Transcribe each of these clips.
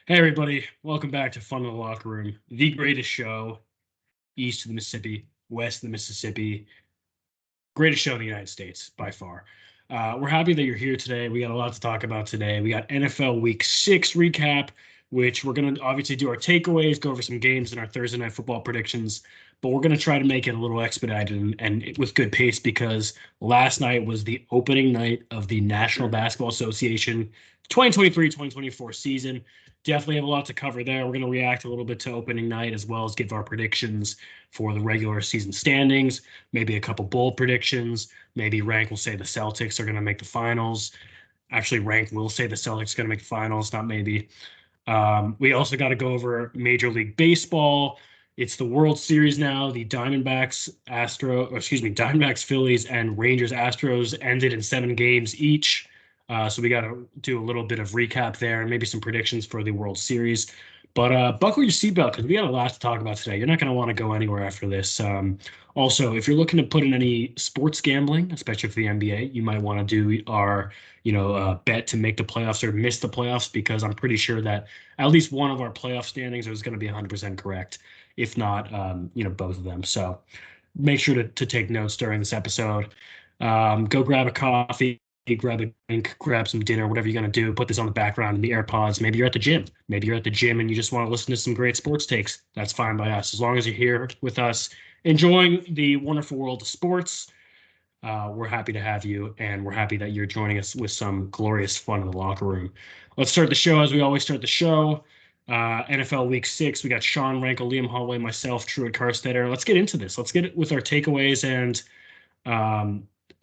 Hey everybody, welcome back to Fun in the Locker Room, the greatest show east of the Mississippi, west of the Mississippi, greatest show in the United States by far. We're happy that you're here today. We got a lot to talk about today. We got NFL Week 6 recap, which we're going to obviously do our takeaways, go over some games and our Thursday night football predictions, but we're going to try to make it a little expedited and with good pace because last night was the opening night of the National Basketball Association 2023-2024 season. Definitely have a lot to cover there. We're going to react a little bit to opening night as well as give our predictions for the regular season standings, maybe a couple bold predictions. Maybe Rank will say the Celtics are going to make the finals. Actually, Rank will say the Celtics are going to make the finals, not maybe. We also got to go over Major League Baseball. It's the World Series now. The Diamondbacks, Phillies, and Rangers Astros ended in 7 games each. So we got to do a little bit of recap there and maybe some predictions for the World Series. But buckle your seatbelt because we got a lot to talk about today. You're not going to want to go anywhere after this. Also, if you're looking to put in any sports gambling, especially for the NBA, you might want to do our bet to make the playoffs or miss the playoffs because I'm pretty sure that at least one of our playoff standings is going to be 100% correct, if not, both of them. So make sure to take notes during this episode. Go grab a coffee, grab a drink, grab some dinner, whatever you're going to do. Put this on the background in the AirPods. Maybe you're at the gym. Maybe you're at the gym and you just want to listen to some great sports takes. That's fine by us. As long as you're here with us, enjoying the wonderful world of sports. We're happy to have you, and we're happy that you're joining us with some glorious fun in the locker room. Let's start the show as we always start the show. NFL Week 6, we got Sean Rankle, Liam Holloway, myself, Truett Carstetter. Let's get into this. Let's get it with our takeaways, and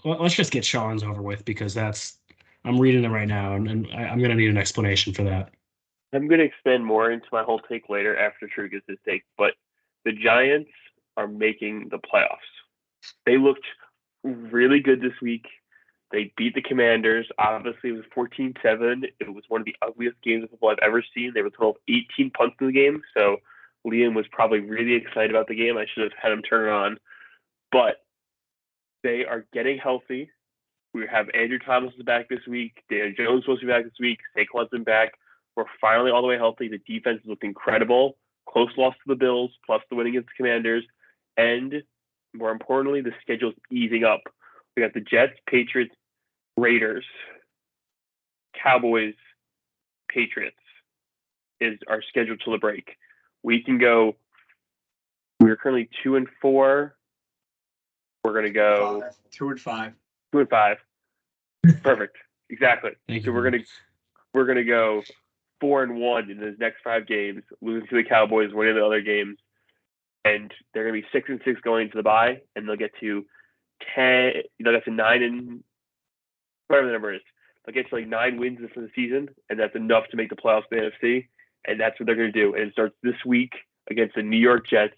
let's just get Sean's over with because I'm reading it right now, and I'm going to need an explanation for that. I'm going to expand more into my whole take later after True gets his take, but the Giants are making the playoffs. They looked really good this week. They beat the Commanders. Obviously, it was 14-7. It was one of the ugliest games of football I've ever seen. They were total of 18 punts in the game, so Liam was probably really excited about the game. I should have had him turn it on. But they are getting healthy. We have Andrew Thomas is back this week. Daniel Jones is supposed to be back this week. Saquon's been back. We're finally all the way healthy. The defense looked incredible. Close loss to the Bills, plus the win against the Commanders. And more importantly, the schedule's easing up. We got the Jets, Patriots, Raiders, Cowboys, Patriots is our schedule till the break. We can go. We're currently 2-4. We're gonna go 2-5. 2-5. Perfect. Exactly. So we're gonna go 4-1 in those next 5 games, losing to the Cowboys, winning the other games, and they're gonna be 6-6 going into the bye, and they'll get to 10. They'll get to 9 and whatever the number is. They'll get to like 9 wins for the season, and that's enough to make the playoffs in the NFC. And that's what they're gonna do. And it starts this week against the New York Jets,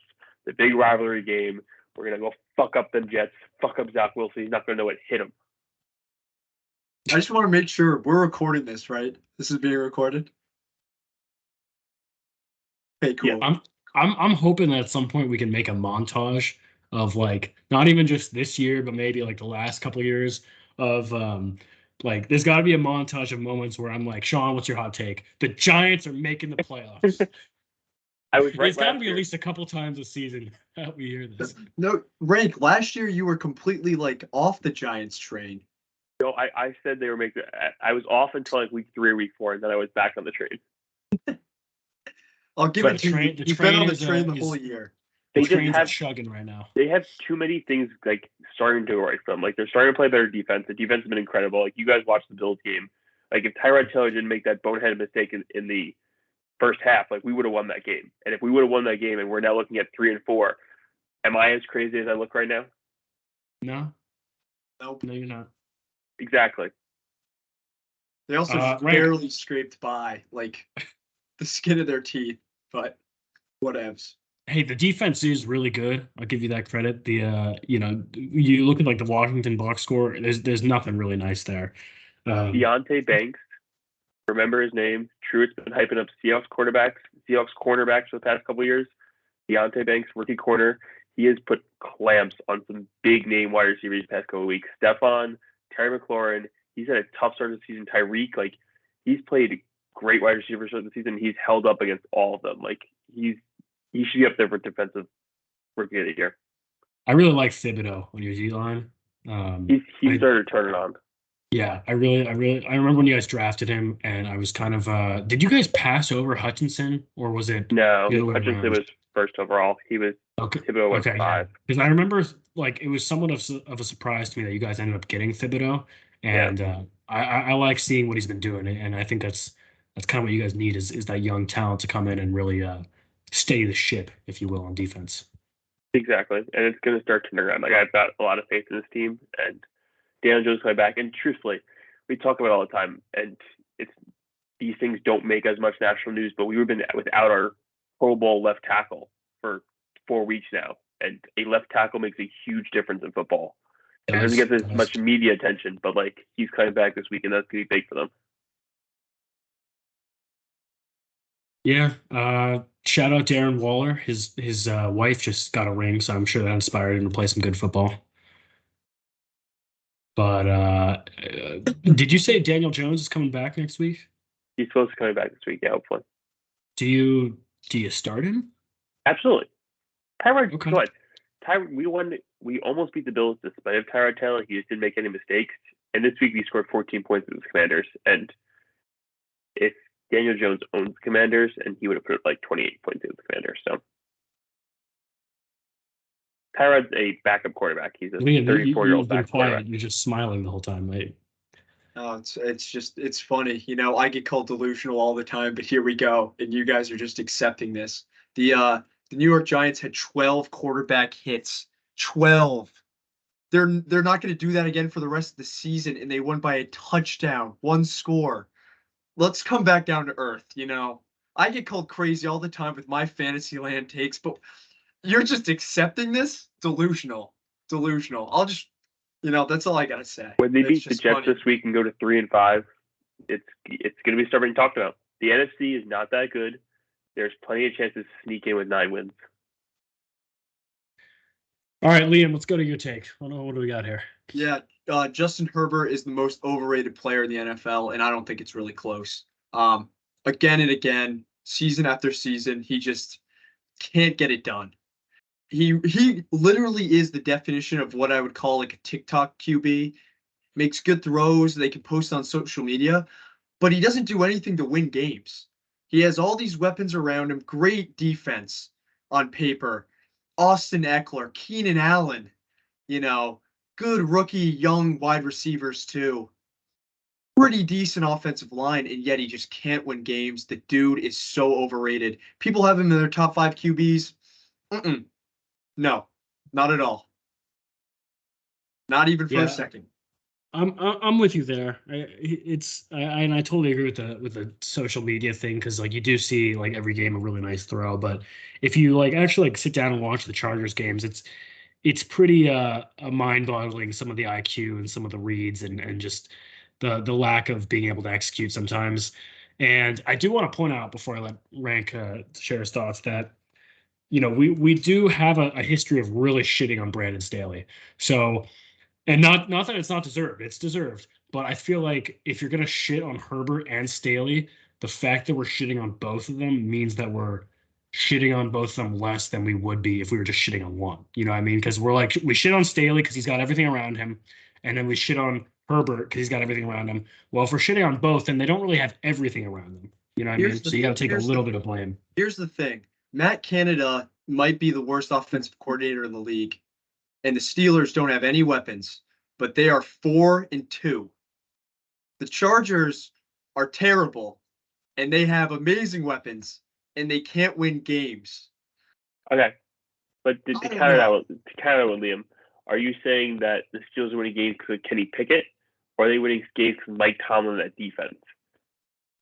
the big rivalry game. We're gonna go fuck up them Jets, fuck up Zach Wilson. He's not gonna know what hit him. I just want to make sure we're recording this, right? This is being recorded. Okay, cool. Yeah, I'm hoping that at some point we can make a montage of like not even just this year, but maybe like the last couple of years of like there's got to be a montage of moments where I'm like, Sean, what's your hot take? The Giants are making the playoffs. I was right. There's got to be at least a couple times a season that we hear this. No, Rank, last year you were completely like off the Giants train. No, I said they were making. I was off until like week 3 or week 4, and then I was back on the train. I'll give it to you. You've been on the train the whole year. They just have chugging right now. They have too many things like starting to go right for them. Like they're starting to play better defense. The defense has been incredible. Like you guys watched the Bills game. Like if Tyrod Taylor didn't make that boneheaded mistake in the first half, like we would have won that game. And if we would have won that game, and we're now looking at 3-4, am I as crazy as I look right now? No. Nope. No, you're not. Exactly. They also barely scraped by, like the skin of their teeth, but whatevs. Hey, the defense is really good. I'll give you that credit. The you look at like the Washington box score. There's nothing really nice there. Deontay Banks, remember his name? Truett's been hyping up Seahawks cornerbacks for the past couple of years. Deontay Banks, rookie corner. He has put clamps on some big name wide receivers the past couple of weeks. Stephon, Terry McLaurin. He's had a tough start of the season. Tyreek, like he's played great wide receivers for the season. He's held up against all of them. Like he should be up there for defensive rookie of the year. I really like Thibodeau on your D line. He started turning on. Yeah, I remember when you guys drafted him, and I was kind of. Did you guys pass over Hutchinson, or was it? No, Hutchinson was first overall. He was. Okay. Thibodeau went 5. Because I remember, like, it was somewhat of a surprise to me that you guys ended up getting Thibodeau, and I like seeing what he's been doing, and I think that's kind of what you guys need is that young talent to come in and really steady the ship, if you will, on defense. Exactly, and it's going to start turning around. Like I've got a lot of faith in this team, and Daniel Jones coming back. And truthfully, we talk about it all the time, and these things don't make as much national news. But we've been without our Pro Bowl left tackle for 4 weeks now, and a left tackle makes a huge difference in football. It doesn't get this much media attention, but like he's coming back this week, and that's going to be big for them. Yeah. Shout out Darren Waller. His wife just got a ring, so I'm sure that inspired him to play some good football. But did you say Daniel Jones is coming back next week? He's supposed to be coming back this week, yeah, hopefully. Do you start him? Absolutely. Tyrod, okay. Go ahead. Tyrod, we almost beat the Bills despite Tyrod Taylor. He just didn't make any mistakes. And this week we scored 14 points against the Commanders. And if Daniel Jones owns Commanders, and he would have put like 28 points against the Commanders. So Tyrod's a backup quarterback. He's a 34-year-old backup quarterback. You're just smiling the whole time, right? Oh, it's funny. You know, I get called delusional all the time, but here we go, and you guys are just accepting this. The New York Giants had 12 quarterback hits. 12. They're not going to do that again for the rest of the season, and they won by a touchdown, 1 score. Let's come back down to earth. You know, I get called crazy all the time with my fantasy land takes, but you're just accepting this? Delusional. I'll just, that's all I got to say. When they beat the Jets this week and go to 3-5, it's going to be starting to talk about. The NFC is not that good. There's plenty of chances to sneak in with 9 wins. All right, Liam, let's go to your take. What do we got here? Yeah, Justin Herbert is the most overrated player in the NFL, and I don't think it's really close. Again and again, season after season, he just can't get it done. He literally is the definition of what I would call like a TikTok QB. Makes good throws they can post on social media, but he doesn't do anything to win games. He has all these weapons around him, great defense on paper. Austin Eckler, Keenan Allen, good rookie young wide receivers too. Pretty decent offensive line, and yet he just can't win games. The dude is so overrated. People have him in their top 5 QBs. No, not at all. Not even for a second. I'm with you there. I totally agree with the social media thing, because like you do see like every game a really nice throw, but if you like actually like sit down and watch the Chargers games, it's pretty mind-boggling, some of the IQ and some of the reads and just the lack of being able to execute sometimes. And I do want to point out before I let Rank share his thoughts that we do have a history of really shitting on Brandon Staley. So. And not that it's not deserved. It's deserved. But I feel like if you're going to shit on Herbert and Staley, the fact that we're shitting on both of them means that we're shitting on both of them less than we would be if we were just shitting on one. You know what I mean? Because we're like, we shit on Staley because he's got everything around him. And then we shit on Herbert because he's got everything around him. Well, if we're shitting on both, then they don't really have everything around them. You know what I mean? So you got to take a little bit of blame. Here's the thing. Matt Canada might be the worst offensive coordinator in the league. And the Steelers don't have any weapons, but they are 4-2. The Chargers are terrible, and they have amazing weapons, and they can't win games. Okay, but to counter that with Liam, are you saying that the Steelers are winning games because of Kenny Pickett, or are they winning games because Mike Tomlin at defense?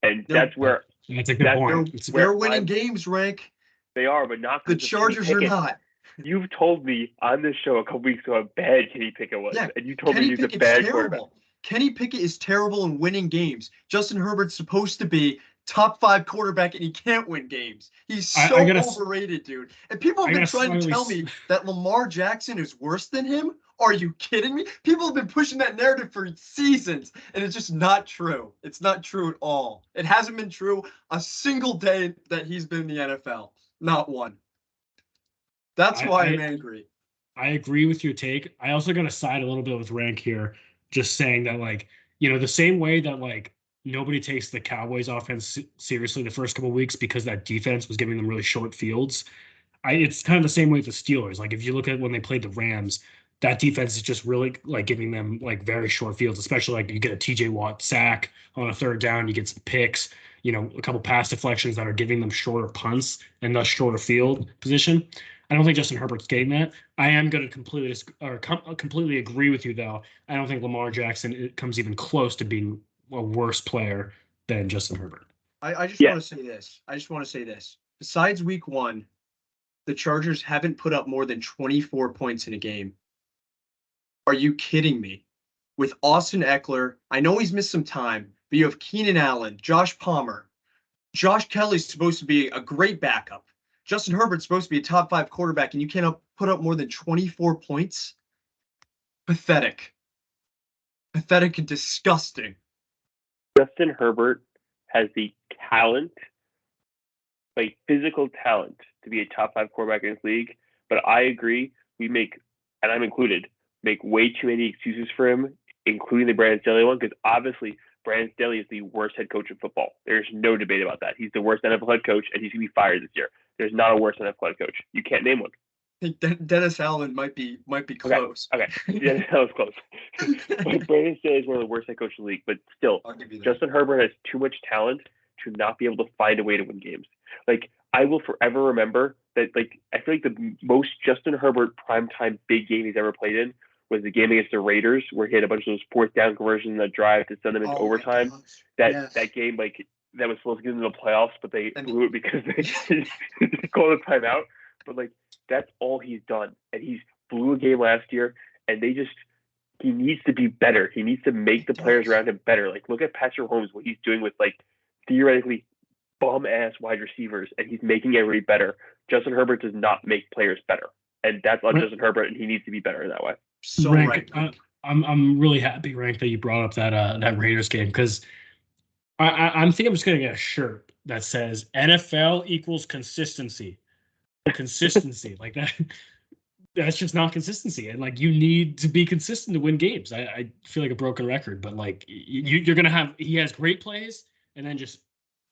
And that's where that's a good point. They're winning games, Rank. They are, but not the Chargers are not. You've told me on this show a couple weeks ago how bad Kenny Pickett was, and you told me he's a bad quarterback. Kenny Pickett is terrible in winning games. Justin Herbert's supposed to be top 5 quarterback, and he can't win games. He's so overrated, dude. And people have been trying to tell me that Lamar Jackson is worse than him. Are you kidding me? People have been pushing that narrative for seasons, and it's just not true. It's not true at all. It hasn't been true a single day that he's been in the NFL. Not one. That's why I'm angry. I agree with your take. I also got to side a little bit with Rank here, just saying that, like, the same way that, like, nobody takes the Cowboys offense seriously the first couple of weeks because that defense was giving them really short fields. It's kind of the same way with the Steelers. Like, if you look at when they played the Rams, that defense is just really like giving them like very short fields, especially like you get a TJ Watt sack on a third down, you get some picks, a couple pass deflections that are giving them shorter punts and thus shorter field position. I don't think Justin Herbert's getting that. I am going to completely agree with you, though. I don't think Lamar Jackson comes even close to being a worse player than Justin Herbert. I just want to say this. Besides week 1, the Chargers haven't put up more than 24 points in a game. Are you kidding me? With Austin Eckler, I know he's missed some time, but you have Keenan Allen, Josh Palmer. Josh Kelly's supposed to be a great backup. Justin Herbert's supposed to be a top 5 quarterback, and you can't put up more than 24 points? Pathetic. Pathetic and disgusting. Justin Herbert has the talent, like physical talent, to be a top 5 quarterback in this league. But I agree, we make, and I'm included, make way too many excuses for him, including the Brandon Staley one, because obviously Brandon Staley is the worst head coach in football. There's no debate about that. He's the worst NFL head coach, and he's going to be fired this year. There's not a worse NFL head coach. You can't name one. I think Dennis Allen might be close. Okay. Yeah, that was close. But Brandon Staley is one of the worst head coaches in the league, but still, Justin Herbert has too much talent to not be able to find a way to win games. Like, I will forever remember that, like, I feel like the most Justin Herbert primetime big game he's ever played in was the game against the Raiders, where he had a bunch of those 4th down conversions in the drive to send them into overtime. That game, like, that was supposed to get into the playoffs, but they blew it because they called a timeout. But, like, that's all he's done. And he's blew a game last year, and he needs to be better. He needs to make the players around him better. Like, look at Patrick Mahomes, what he's doing with, like, theoretically bum-ass wide receivers, and he's making everybody better. Justin Herbert does not make players better. And that's on Justin Herbert, and he needs to be better in that way. So Rank, right. I'm really happy, Rank, that you brought up that Raiders game, because I'm thinking I'm just going to get a shirt that says NFL equals consistency. Consistency. Like that. That's just not consistency. And, like, you need to be consistent to win games. I feel like a broken record, but, like, you're going to have – he has great plays and then just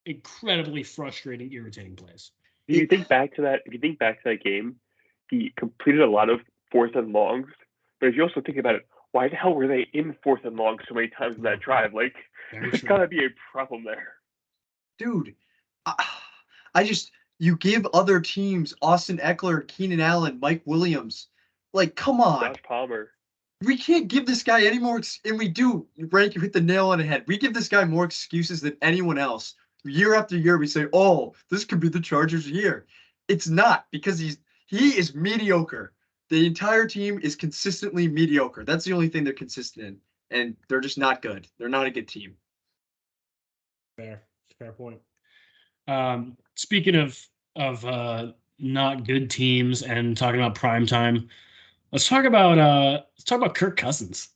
incredibly frustrating, irritating plays. If you think back to that game, he completed a lot of 4th and longs. But if you also think about it, why the hell were they in 4th and long so many times in that drive? Like, there's got to be a problem there. Dude, you give other teams Austin Eckler, Keenan Allen, Mike Williams. Like, come on. Josh Palmer. We can't give this guy any more, and we do. Rank, you hit the nail on the head. We give this guy more excuses than anyone else. Year after year, we say, oh, this could be the Chargers' year. It's not, because he is mediocre. The entire team is consistently mediocre. That's the only thing they're consistent in, and they're just not good. They're not a good team. Fair point. Speaking of not good teams and talking about prime time, let's talk about Kirk Cousins.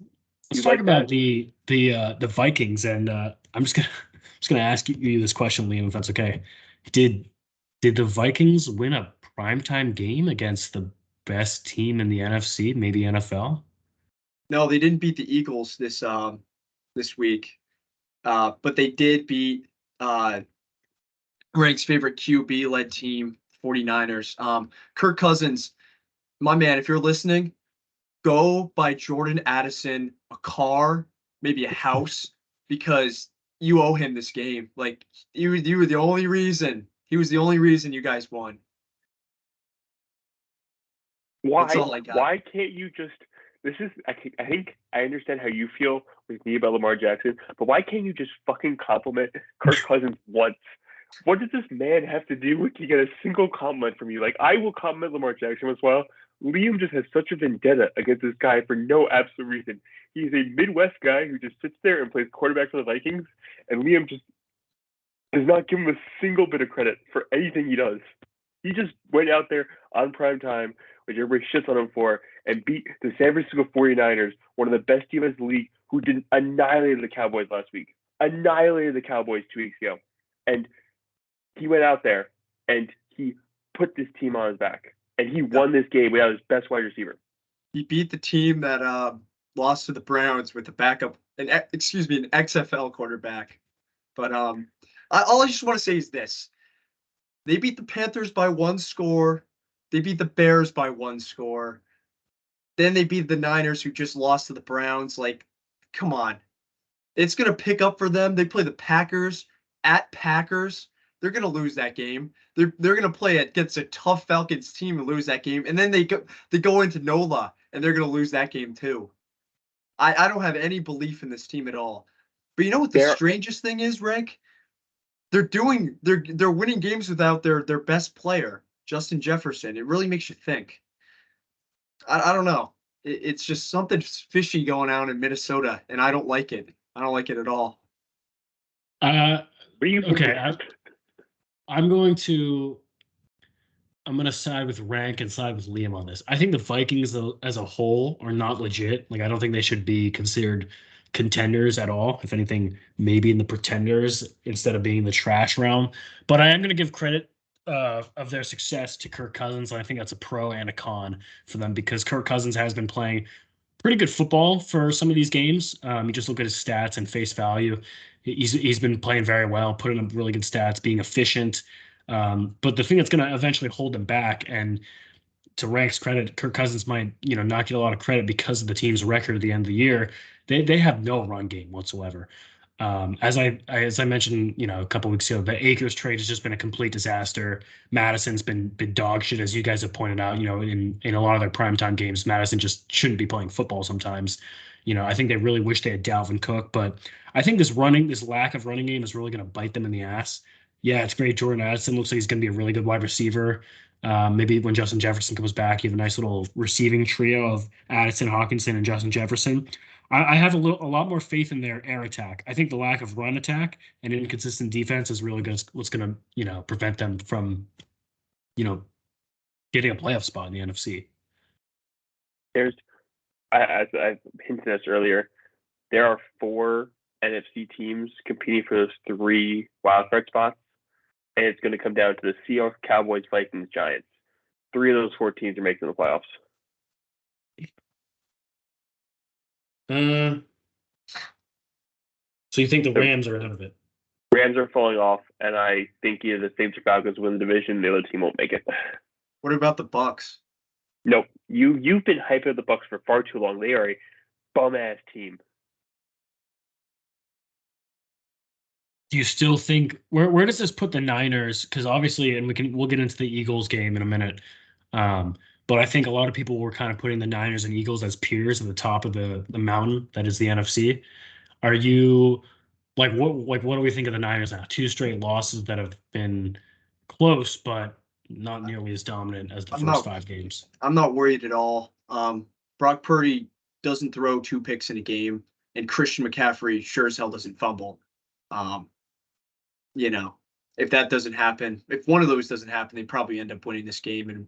Let's talk about the Vikings, and I'm just gonna ask you this question, Liam, if that's okay. Did the Vikings win a primetime game against the best team in the NFC, maybe NFL? No, they didn't beat the Eagles this week, but they did beat Rank's favorite QB-led team, 49ers. Kirk Cousins, my man, if you're listening, go buy Jordan Addison a car, maybe a house, because you owe him this game. Like, you were the only reason. He was the only reason you guys won. Why can't you just? This is. I think I understand how you feel with me about Lamar Jackson, but why can't you just fucking compliment Kirk Cousins once? What does this man have to do with to get a single compliment from you? Like, I will compliment Lamar Jackson once in a while. Liam just has such a vendetta against this guy for no absolute reason. He's a Midwest guy who just sits there and plays quarterback for the Vikings, and Liam just does not give him a single bit of credit for anything he does. He just went out there on prime time which everybody shits on him for, and beat the San Francisco 49ers, one of the best teams in the league, who did annihilate the Cowboys last week. Annihilated the Cowboys 2 weeks ago. And he went out there and he put this team on his back. And he won this game without his best wide receiver. He beat the team that lost to the Browns with a backup, an XFL quarterback. But all I just want to say is this. They beat the Panthers by 1 score. They beat the Bears by 1 score. Then they beat the Niners, who just lost to the Browns. Like, come on. It's going to pick up for them. They play the Packers at Packers. They're going to lose that game. They're going to play against a tough Falcons team and lose that game. And then they go into NOLA, and they're going to lose that game too. I don't have any belief in this team at all. But you know what the strangest thing is, Rick? They're winning games without their best player, Justin Jefferson. It really makes you think. I don't know. It's just something fishy going on in Minnesota, and I don't like it. I don't like it at all. Okay. I'm going to side with Rank and side with Liam on this. I think the Vikings as a whole are not legit. Like, I don't think they should be considered contenders at all. If anything, maybe in the pretenders instead of being the trash realm. But I am going to give credit of their success to Kirk Cousins. And I think that's a pro and a con for them, because Kirk Cousins has been playing pretty good football for some of these games. You just look at his stats and face value. He's been playing very well, putting up really good stats, being efficient. But the thing that's going to eventually hold him back, and to Rank's credit, Kirk Cousins might not get a lot of credit because of the team's record at the end of the year. They have no run game whatsoever. As I mentioned, a couple weeks ago, the Akers trade has just been a complete disaster. Madison's been dog shit, as you guys have pointed out. In a lot of their primetime games, Madison just shouldn't be playing football sometimes. I think they really wish they had Dalvin Cook, but I think this lack of running game is really going to bite them in the ass. Yeah, it's great. Jordan Addison looks like he's going to be a really good wide receiver. Maybe when Justin Jefferson comes back, you have a nice little receiving trio of Addison, Hawkinson, and Justin Jefferson. I have a lot more faith in their air attack. I think the lack of run attack and inconsistent defense is really what's going to prevent them from getting a playoff spot in the NFC. As I hinted at earlier, there are 4 NFC teams competing for those 3 wildcard spots, and it's going to come down to the Seahawks, Cowboys, Vikings, Giants. 3 of those 4 teams are making the playoffs. So you think the Rams are out of it? Rams are falling off, and I think either the Saints or Falcons win the division. The other team won't make it. What about the Bucs? No, you've been hyping up the Bucs for far too long. They are a bum ass team. Do you still think where does this put the Niners? Because obviously, and we'll get into the Eagles game in a minute. But I think a lot of people were kind of putting the Niners and Eagles as peers at the top of the mountain that is the NFC. Are you what do we think of the Niners now? 2 straight losses that have been close, but not nearly as dominant as the first 5 games. I'm not worried at all. Brock Purdy doesn't throw 2 picks in a game, and Christian McCaffrey sure as hell doesn't fumble. If that doesn't happen, if one of those doesn't happen, they probably end up winning this game, and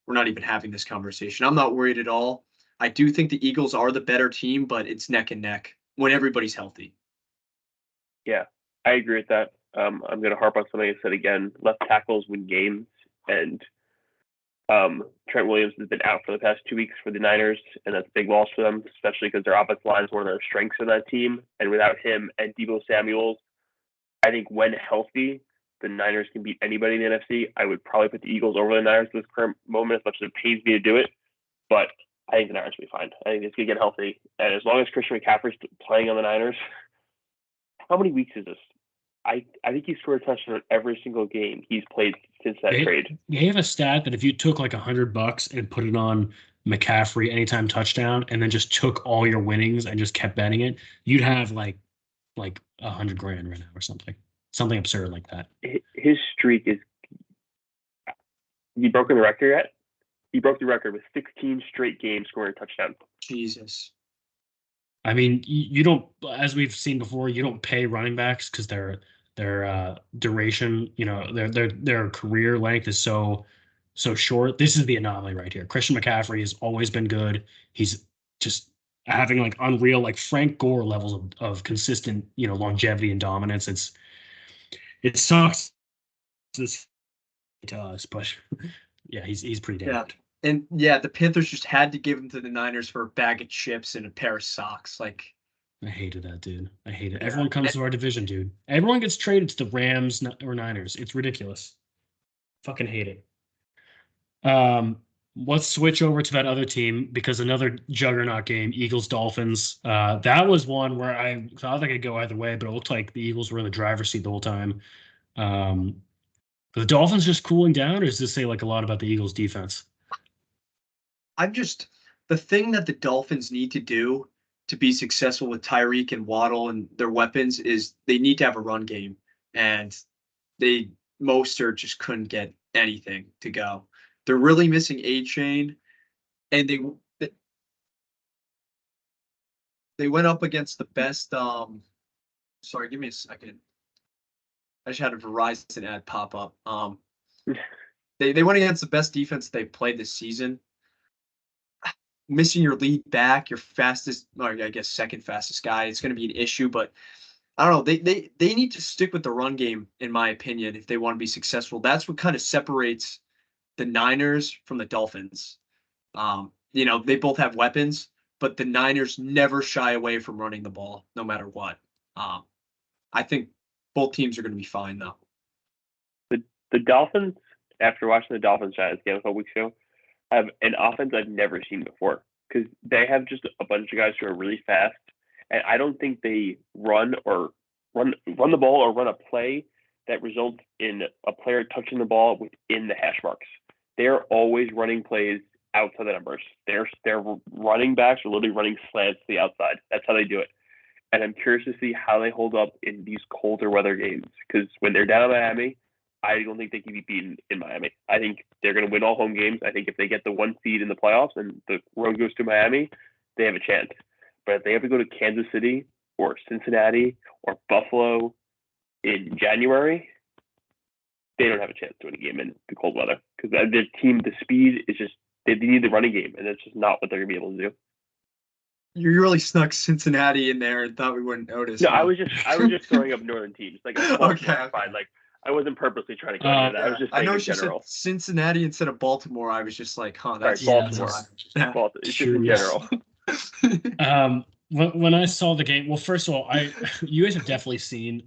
we're not even having this conversation. I'm not worried at all. I do think the Eagles are the better team, but it's neck and neck when everybody's healthy. Yeah, I agree with that. I'm going to harp on something I said again. Left tackles win games, and Trent Williams has been out for the past 2 weeks for the Niners, and that's a big loss for them, especially because their offensive line is one of their strengths of that team. And without him and Deebo Samuel, I think when healthy, the Niners can beat anybody in the NFC. I would probably put the Eagles over the Niners at this current moment, as much as it pains me to do it. But I think the Niners will be fine. I think it's going to get healthy. And as long as Christian McCaffrey's playing on the Niners, how many weeks is this? I think he's scored a touchdown in every single game he's played since that trade. They have a stat that if you took like $100 and put it on McCaffrey anytime touchdown, and then just took all your winnings and just kept betting it, you'd have like $100,000 right now or something absurd like that. His streak is. He broken the record yet? He broke the record with 16 straight games scoring a touchdown. Jesus. I mean, you don't, as we've seen before, you don't pay running backs because their duration, their career length is so so short. This is the anomaly right here. Christian McCaffrey has always been good. He's just having like unreal, like Frank Gore levels of consistent, longevity and dominance. It sucks this to us, but yeah, he's pretty damn good. And yeah, the Panthers just had to give him to the Niners for a bag of chips and a pair of socks. Like, I hated that, dude. I hate it. Everyone comes to our division, dude. Everyone gets traded to the Rams or Niners. It's ridiculous. Fucking hate it. Let's switch over to that other team because another juggernaut game, Eagles-Dolphins. That was one where I thought they could go either way, but it looked like the Eagles were in the driver's seat the whole time. The Dolphins just cooling down, or does this say like a lot about the Eagles defense? The thing that the Dolphins need to do to be successful with Tyreek and Waddle and their weapons is they need to have a run game. And Mostert just couldn't get anything to go. They're really missing A-Chain, and they went up against the best. Sorry, give me a second. I just had a Verizon ad pop up. They went against the best defense they've played this season. Missing your lead back, your fastest, or I guess second fastest guy, it's going to be an issue. But I don't know. They need to stick with the run game, in my opinion, if they want to be successful. That's what kind of separates the Niners from the Dolphins. They both have weapons, but the Niners never shy away from running the ball, no matter what. I think both teams are going to be fine, though. The Dolphins, after watching the Dolphins Giants game a couple weeks ago, have an offense I've never seen before because they have just a bunch of guys who are really fast, and I don't think they run the ball or run a play that results in a player touching the ball within the hash marks. They're always running plays outside the numbers. Their running backs are literally running slants to the outside. That's how they do it. And I'm curious to see how they hold up in these colder weather games because when they're down in Miami, I don't think they can be beaten in Miami. I think they're going to win all home games. I think if they get the 1 seed in the playoffs and the road goes to Miami, they have a chance. But if they have to go to Kansas City or Cincinnati or Buffalo in January, they don't have a chance to win a game in the cold weather because their team, the speed is just they need the running game, and that's just not what they're going to be able to do. You really snuck Cincinnati in there and thought we wouldn't notice. No, I was just throwing up northern teams. Like okay. Like I wasn't purposely trying to go into that. I was just saying in general. Said Cincinnati instead of Baltimore. I was just like, huh, that's Baltimore. Baltimore. It's just in general. When I saw the game, well, first of all, you guys have definitely seen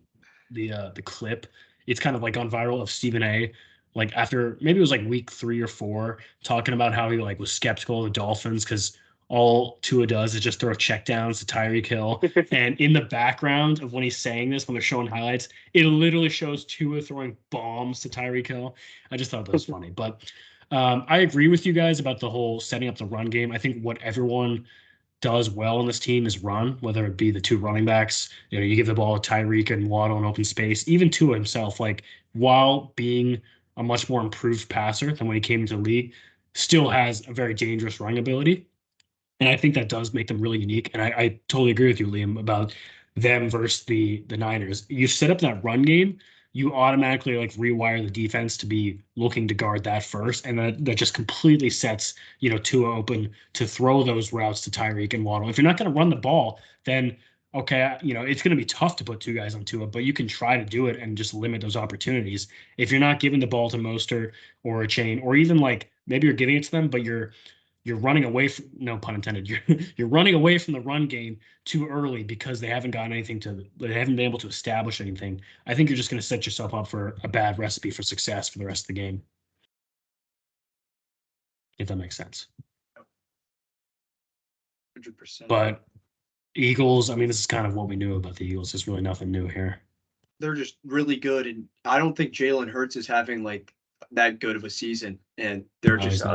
the clip. It's kind of like gone viral of Stephen A. Like after maybe it was like week 3 or 4, talking about how he like was skeptical of the Dolphins because all Tua does is just throw checkdowns to Tyreek Hill. And in the background of when he's saying this, when they're showing highlights, it literally shows Tua throwing bombs to Tyreek Hill. I just thought that was funny. But I agree with you guys about the whole setting up the run game. I think what everyone does well on this team is run, whether it be the 2 running backs. You give the ball to Tyreek and Waddle in open space, even Tua himself, like while being a much more improved passer than when he came into the league, still has a very dangerous running ability. And I think that does make them really unique. And I totally agree with you, Liam, about them versus the Niners. You set up that run game, you automatically like rewire the defense to be looking to guard that first. And that just completely sets, Tua open to throw those routes to Tyreek and Waddle. If you're not going to run the ball, then okay, it's going to be tough to put 2 guys on Tua, but you can try to do it and just limit those opportunities. If you're not giving the ball to Mostert or a Chain, or even like maybe you're giving it to them, but you're running away from, no pun intended, you're running away from the run game too early because they haven't been able to establish anything. I think you're just going to set yourself up for a bad recipe for success for the rest of the game. If that makes sense. 100%. But Eagles, I mean, this is kind of what we knew about the Eagles. There's really nothing new here. They're just really good. And I don't think Jalen Hurts is having like that good of a season, and they're just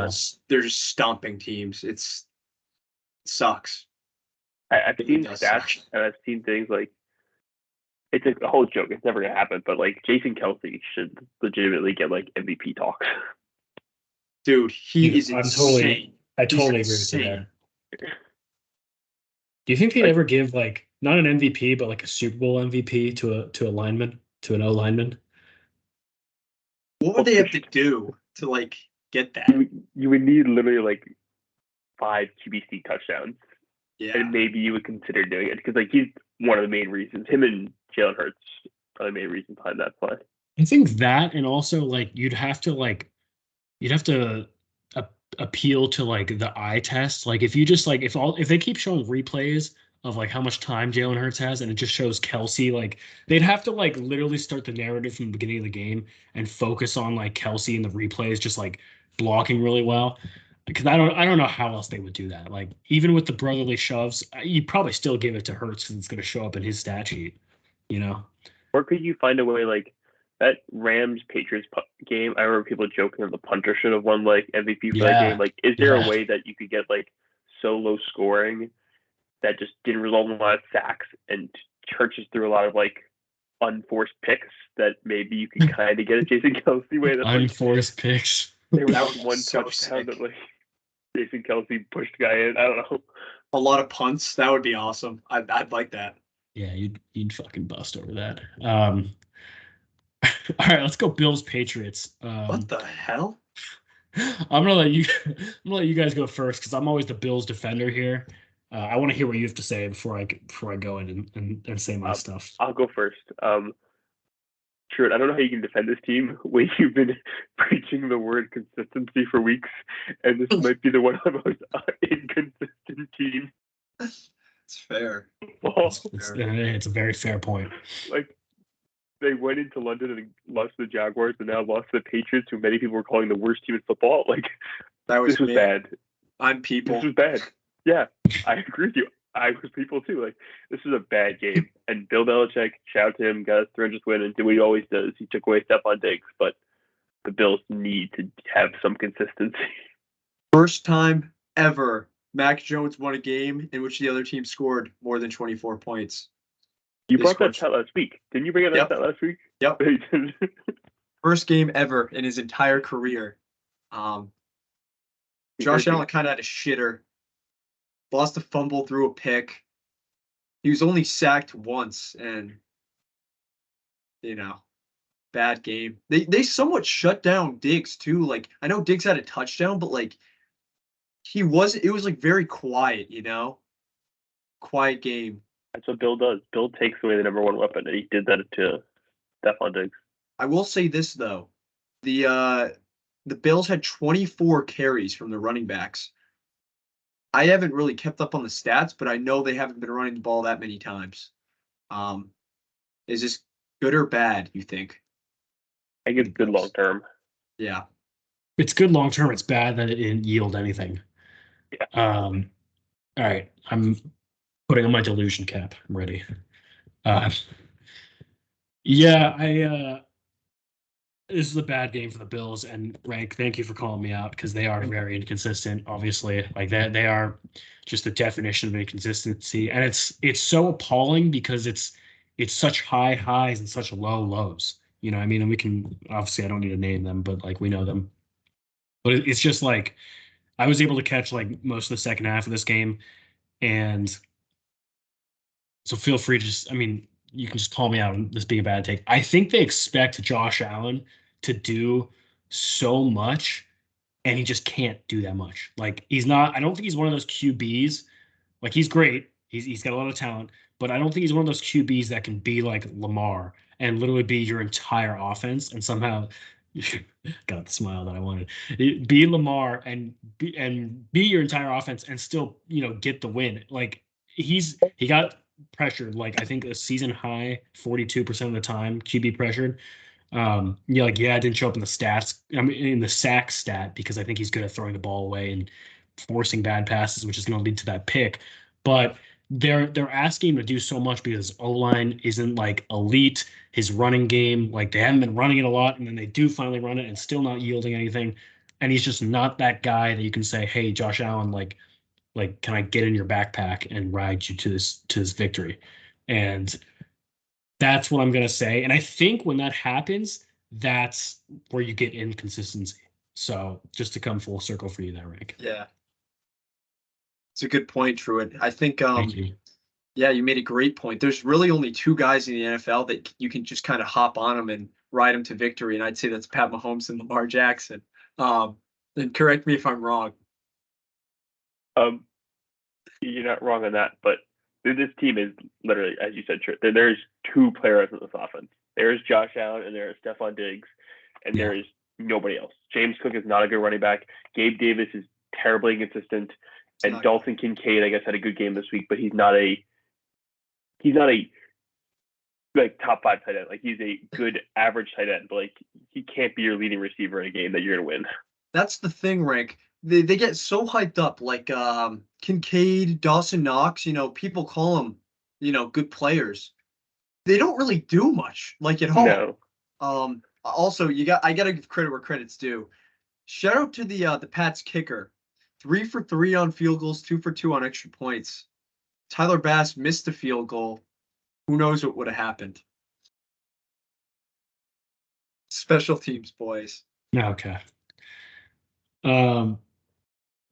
stomping teams. It sucks. I've seen stats and I've seen things like it's a whole joke. It's never gonna happen, but like Jason Kelce should legitimately get like MVP talks. Dude, he is insane. I totally agree with you there. Do you think they'd ever give like not an MVP but like a Super Bowl MVP to a lineman, to an O lineman? What would they have to do to like get that. You would need literally like 5 QBC touchdowns, Yeah. and maybe you would consider doing it because like he's one of the main reasons. Him and Jalen Hurts are the main reasons behind that play. I think that, and also like you'd have to appeal to like the eye test. Like if you just like if they keep showing replays of like how much time Jalen Hurts has and it just shows Kelsey, like they'd have to like literally start the narrative from the beginning of the game and focus on like Kelsey in the replays just like blocking really well. Because I don't know how else they would do that. Like even with the brotherly shoves, you'd probably still give it to Hurts because it's going to show up in his stat sheet, you know? Or could you find a way like that Rams Patriots game? I remember people joking that the punter should have won like MVP for that game. Like, is there a way that you could get like so low scoring that just didn't result in a lot of sacks and churches through a lot of like unforced picks that maybe you could kind of get a Jason Kelsey way? That unforced picks. There was one touchdown that like Jason Kelsey pushed the guy in. I don't know. A lot of punts. That would be awesome. I'd like that. Yeah, you'd fucking bust over that. All right, let's go Bills Patriots. What the hell? I'm gonna let you guys go first because I'm always the Bills defender here. I want to hear what you have to say before I go in and say my stuff. I'll go first. Truett, I don't know how you can defend this team when you've been preaching the word consistency for weeks, and this might be one of the most inconsistent teams. It's fair. It's a very fair point. Like, they went into London and lost to the Jaguars, and now lost to the Patriots, who many people were calling the worst team in football. Like, this was bad. I'm people. This was bad. Yeah, I agree with you. I was people too. Like, this was a bad game. And Bill Belichick, shout out to him, got us 300th win, and did what he always does. He took away Stephon Diggs, but the Bills need to have some consistency. First time ever Mac Jones won a game in which the other team scored more than 24 points. You brought that stat last week. Didn't you bring up that stat last week? Yep. First game ever in his entire career. Josh Allen kind of had a shitter. Lost a fumble, threw a pick. He was only sacked once, and bad game. They somewhat shut down Diggs too. Like, I know Diggs had a touchdown, but like it was like very quiet, quiet game. That's what Bill does. Bill takes away the number one weapon, and he did that to Stephon Diggs. I will say this though, the Bills had 24 carries from the running backs. I haven't really kept up on the stats, but I know they haven't been running the ball that many times. Is this good or bad, you think? I think it's good long term. Yeah. It's good long term. It's bad that it didn't yield anything. Yeah. All right. I'm putting on my delusion cap. I'm ready. This is a bad game for the Bills, and Rank, thank you for calling me out because they are very inconsistent. Obviously, like they are just the definition of inconsistency, and it's so appalling because it's such high highs and such low lows. You know, I mean, and we can obviously I don't need to name them, but like we know them. But it's just like I was able to catch like most of the second half of this game, and so feel free to you can just call me out on this being a bad take. I think they expect Josh Allen to do so much, and he just can't do that much. Like I don't think he's one of those QBs. Like he's great. He's got a lot of talent, but I don't think he's one of those QBs that can be like Lamar and literally be your entire offense and somehow got the smile that I wanted. Be Lamar and be your entire offense and still, get the win. Like he got pressured, like I think a season high 42% of the time QB pressured. It didn't show up in the stats. I mean, in the sack stat because I think he's good at throwing the ball away and forcing bad passes, which is going to lead to that pick. But they're asking him to do so much because O-line isn't like elite. His running game, like they haven't been running it a lot, and then they do finally run it and still not yielding anything. And he's just not that guy that you can say, hey, Josh Allen, like, can I get in your backpack and ride you to this victory? And that's what I'm going to say. And I think when that happens, that's where you get inconsistency. So just to come full circle for you there, Rick. Yeah. It's a good point, Truett. I think, Thank you. Yeah, you made a great point. There's really only two guys in the NFL that you can just kind of hop on them and ride them to victory. And I'd say that's Pat Mahomes and Lamar Jackson. And correct me if I'm wrong. You're not wrong on that, but this team is literally, as you said, there's two players in this offense. There's Josh Allen and there's Stephon Diggs, and there is nobody else. James Cook is not a good running back. Gabe Davis is terribly inconsistent, and Dalton Kincaid, I guess, had a good game this week, but he's not a like top 5 tight end. Like, he's a good average tight end, but like, he can't be your leading receiver in a game that you're gonna win. That's the thing, Rank. They get so hyped up, like Kincaid, Dawson Knox. People call them, good players. They don't really do much, like, at all. No. Also, I gotta give credit where credit's due. Shout out to the Pats kicker, 3 for 3 on field goals, 2 for 2 on extra points. Tyler Bass missed a field goal. Who knows what would have happened? Special teams, boys. Okay.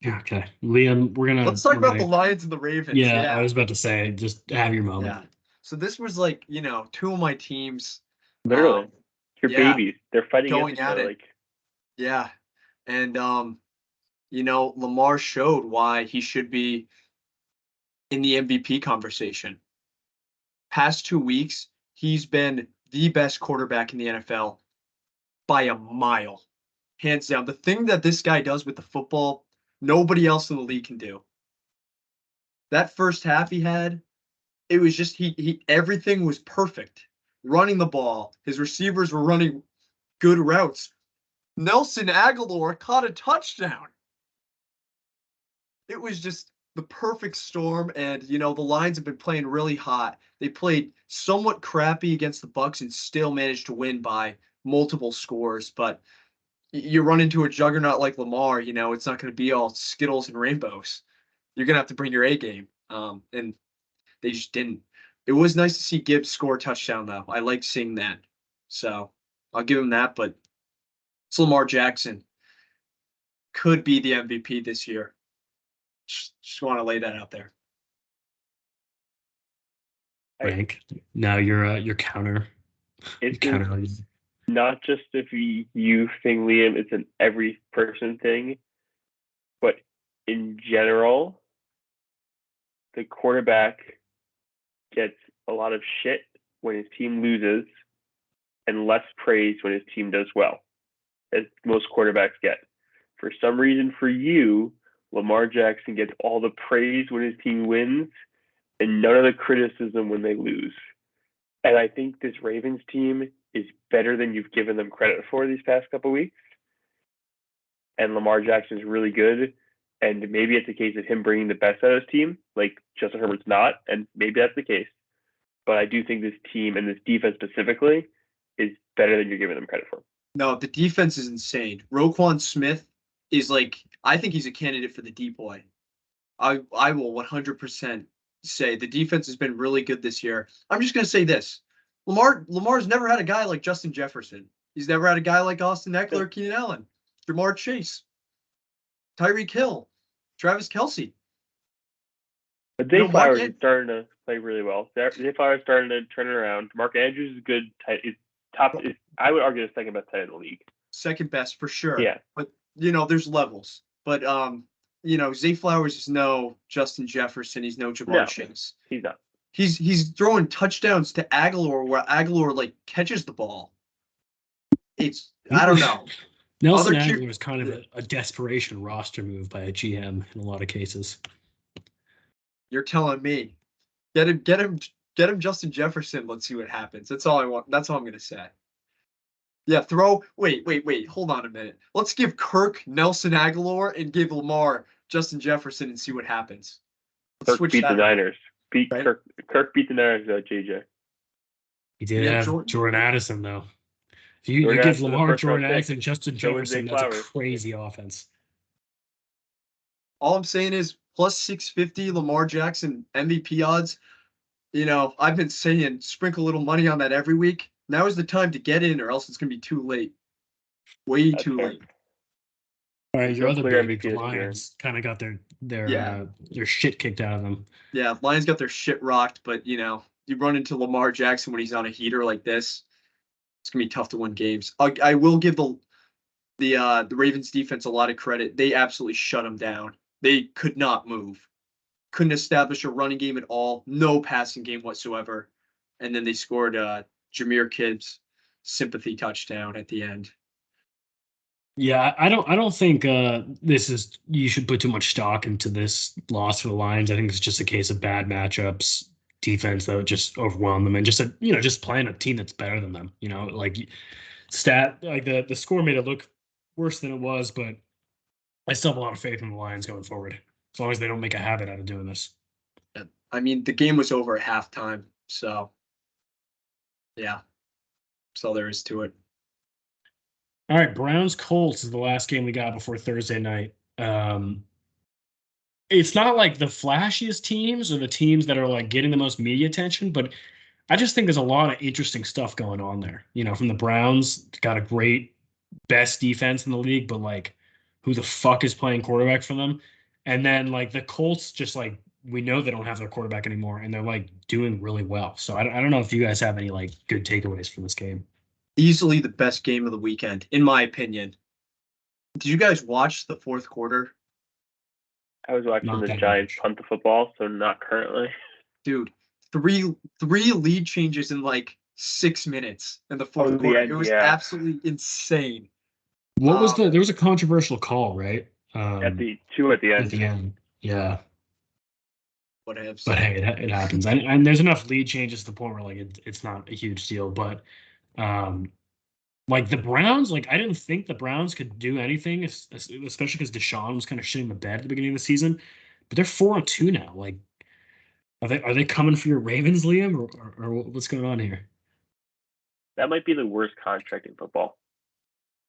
Okay, Liam, let's talk about the Lions and the Ravens. Yeah, I was about to say, just have your moment. Yeah. So this was like, two of my teams. Literally, your babies. They're fighting going at it. Yeah, and Lamar showed why he should be in the MVP conversation. Past 2 weeks, he's been the best quarterback in the NFL by a mile, hands down. The thing that this guy does with the football, nobody else in the league can do. That first half he had, it was just he everything was perfect. Running the ball, his receivers were running good routes. Nelson Aguilar caught a touchdown. It was just the perfect storm, and the Lions have been playing really hot. They played somewhat crappy against the Bucs and still managed to win by multiple scores. But you run into a juggernaut like Lamar, it's not going to be all Skittles and rainbows. You're going to have to bring your A game, and they just didn't. It was nice to see Gibbs score a touchdown, though. I liked seeing that, so I'll give him that. But it's Lamar Jackson. Could be the MVP this year. Just want to lay that out there. Frank, now your counter. It's not just if you thing, Liam. It's an every person thing. But in general, the quarterback gets a lot of shit when his team loses and less praise when his team does well, as most quarterbacks get. For some reason, for you, Lamar Jackson gets all the praise when his team wins and none of the criticism when they lose. And I think this Ravens team is better than you've given them credit for these past couple of weeks. And Lamar Jackson is really good. And maybe it's a case of him bringing the best out of his team, like Justin Herbert's not. And maybe that's the case. But I do think this team and this defense specifically is better than you're giving them credit for. No, the defense is insane. Roquan Smith is I think he's a candidate for the D-boy. I will 100% say the defense has been really good this year. I'm just going to say this. Lamar's never had a guy like Justin Jefferson. He's never had a guy like Austin Eckler, Keenan Allen, Jamar Chase, Tyreek Hill, Travis Kelce. But Zay Flowers is starting to play really well. Zay Flowers is starting to turn it around. Mark Andrews is good. I would argue the second best tight end in the league. Second best for sure. Yeah. But there's levels. But Zay Flowers is no Justin Jefferson. He's no Jamar Chase. He's not. He's throwing touchdowns to Aguilar where Aguilar catches the ball. I don't know. Nelson Aguilar was kind of a desperation roster move by a GM in a lot of cases. You're telling me. Get him Justin Jefferson. Let's see what happens. That's all I want. That's all I'm gonna say. Yeah, wait, hold on a minute. Let's give Kirk Nelson Aguilar and give Lamar Justin Jefferson and see what happens. Kirk beat the Niners. Kirk beat the Niners, JJ. He did have Jordan Addison, though. If you give Lamar Jordan Addison, Justin Jefferson, that's a crazy offense. All I'm saying is plus 650 Lamar Jackson MVP odds. I've been saying sprinkle a little money on that every week. Now is the time to get in, or else it's going to be too late. Way too late. All right, your other baby, the Lions, kind of got their shit kicked out of them. Yeah, Lions got their shit rocked, but you run into Lamar Jackson when he's on a heater like this, it's gonna be tough to win games. I will give the Ravens defense a lot of credit. They absolutely shut them down. They could not move, couldn't establish a running game at all, no passing game whatsoever, and then they scored Jameer Gibbs' sympathy touchdown at the end. Yeah, I don't think this is you should put too much stock into this loss for the Lions. I think it's just a case of bad matchups, defense that would just overwhelm them, and just playing a team that's better than them. Like the score made it look worse than it was, but I still have a lot of faith in the Lions going forward, as long as they don't make a habit out of doing this. I mean, the game was over at halftime, so yeah, that's all there is to it. All right, Browns Colts is the last game we got before Thursday night. It's not like the flashiest teams or the teams that are like getting the most media attention, but I just think there's a lot of interesting stuff going on there. From the Browns, got a great best defense in the league, but like who the fuck is playing quarterback for them? And then like the Colts, just like we know they don't have their quarterback anymore, and they're like doing really well. So I don't know if you guys have any like good takeaways from this game. Easily the best game of the weekend, in my opinion. Did you guys watch the fourth quarter? I was watching Not the that Giants much. punt the football, so not currently. Dude, three lead changes in like 6 minutes in the fourth quarter. End, It was yeah. absolutely insane. What was there was a controversial call, right? At the end. At the end. Yeah. What I have But said. hey, it happens. And there's enough lead changes to the point where like it's not a huge deal. But like the Browns, like I didn't think the Browns could do anything, especially because Deshaun was kind of shitting the bed at the beginning of the season. But they're 4-2 now. Like, are they coming for your Ravens, Liam, or what's going on here? That might be the worst contract in football.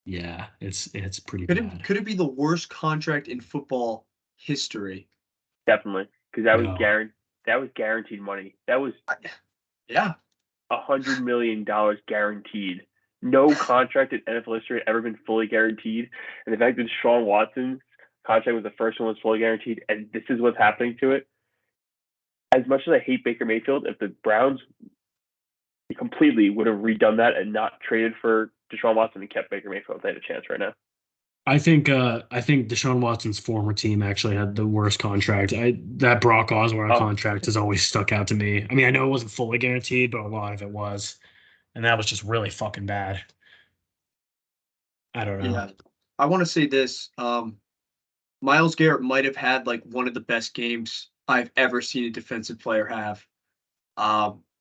Yeah, it's pretty Could bad. Could it be the worst contract in football history? Definitely, because that was No. That was guaranteed money. That was Yeah. $100 million guaranteed. No contract in NFL history had ever been fully guaranteed, and the fact that Deshaun Watson's contract was the first one was fully guaranteed, and this is what's happening to it. As much as I hate Baker Mayfield, if the Browns completely would have redone that and not traded for Deshaun Watson and kept Baker Mayfield, they had a chance right now. I think Deshaun Watson's former team actually had the worst contract. That Brock Osweiler contract has always stuck out to me. I mean, I know it wasn't fully guaranteed, but a lot of it was, and that was just really fucking bad. I don't know. Yeah. I want to say this. Myles Garrett might have had like one of the best games I've ever seen a defensive player have.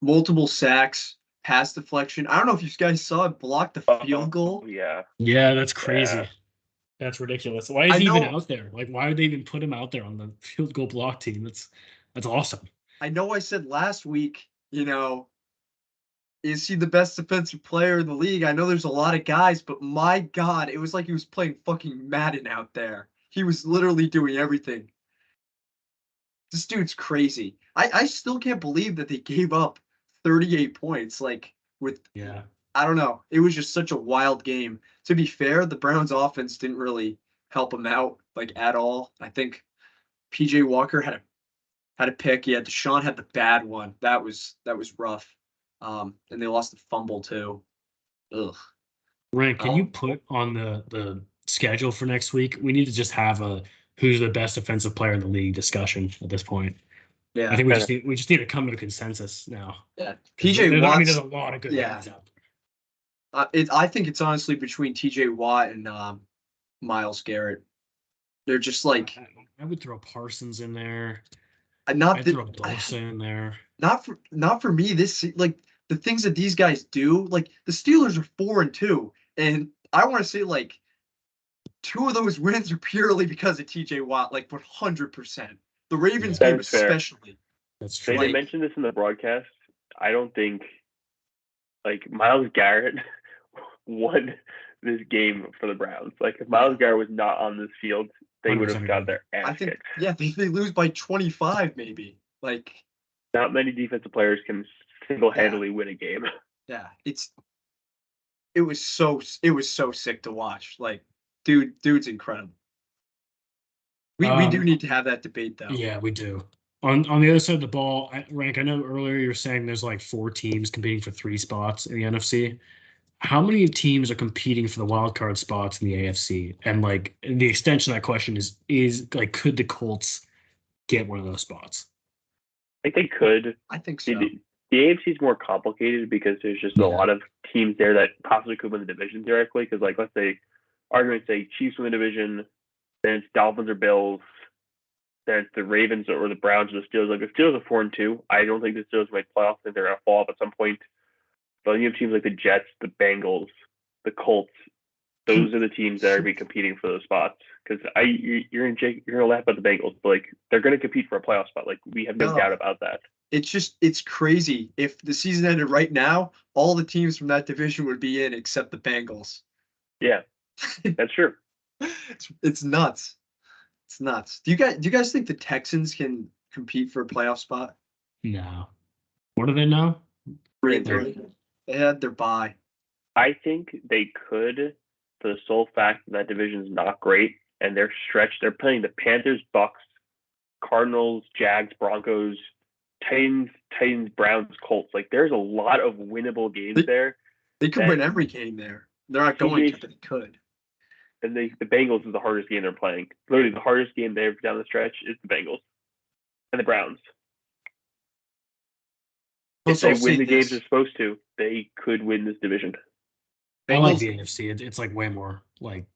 Multiple sacks, pass deflection. I don't know if you guys saw it, block the field goal. Yeah. Yeah, that's crazy. Yeah. That's ridiculous. Why is he even out there? Like, why would they even put him out there on the field goal block team? That's awesome. I know I said last week, is he the best defensive player in the league? I know there's a lot of guys, but my God, it was like he was playing fucking Madden out there. He was literally doing everything. This dude's crazy. I still can't believe that they gave up 38 points. Yeah. I don't know. It was just such a wild game. To be fair, the Browns offense didn't really help him out like at all. I think PJ Walker had a pick. Yeah, Deshaun had the bad one. That was rough. And they lost the fumble too. Ugh. Ryan, can you put on the schedule for next week? We need to just have a who's the best defensive player in the league discussion at this point. Yeah, I think we just need to come to a consensus now. Yeah, PJ Watt. I mean, there's a lot of good guys out there. I think it's honestly between TJ Watt and Myles Garrett. They're just like I would throw Parsons in there. I'd throw Bosa in there. Not for me. This like the things that these guys do. Like the Steelers are 4-2, and I want to say like 2 of those wins are purely because of TJ Watt, like 100%. The Ravens game especially. That's true. They mentioned this in the broadcast. I don't think like Myles Garrett won this game for the Browns. Like if Myles Garrett was not on this field, they would have got their ass kicked. Yeah, they lose by 25 maybe. Like not many defensive players can single-handedly win a game. Yeah, it was so sick to watch. Like dude's incredible. We do need to have that debate though. Yeah, we do. On the other side of the ball, Rank, I know earlier you were saying there's like 4 teams competing for 3 spots in the NFC. how many teams are competing for the wild card spots in the AFC? And like the extension of that question is like, could the Colts get one of those spots? I think they could. I think The, so. the AFC is more complicated because there's just a lot of teams there that possibly could win the division directly. Because like, let's say, arguments say Chiefs win the division, then it's Dolphins or Bills, then it's the Ravens or the Browns or the Steelers. Like the Steelers are 4-2. I don't think the Steelers make playoffs. I think they're gonna fall off at some point. But you have teams like the Jets, the Bengals, the Colts. Those are the teams that are going to be competing for those spots. Because you're gonna laugh about the Bengals, but like they're going to compete for a playoff spot. Like we have no doubt about that. It's crazy. If the season ended right now, all the teams from that division would be in except the Bengals. Yeah, that's true. It's nuts. It's nuts. Do you guys think the Texans can compete for a playoff spot? No. What do they know? 3-3. They had their bye. I think they could, for the sole fact that division is not great and they're stretched. They're playing the Panthers, Bucks, Cardinals, Jags, Broncos, Titans, Browns, Colts. Like there's a lot of winnable games there. They could win every game there. They're not going to, but they could. And the Bengals is the hardest game they're playing. Literally, the hardest game they have down the stretch is the Bengals and the Browns. If they win the games they're supposed to, they could win this division. I like the AFC. It's like way more like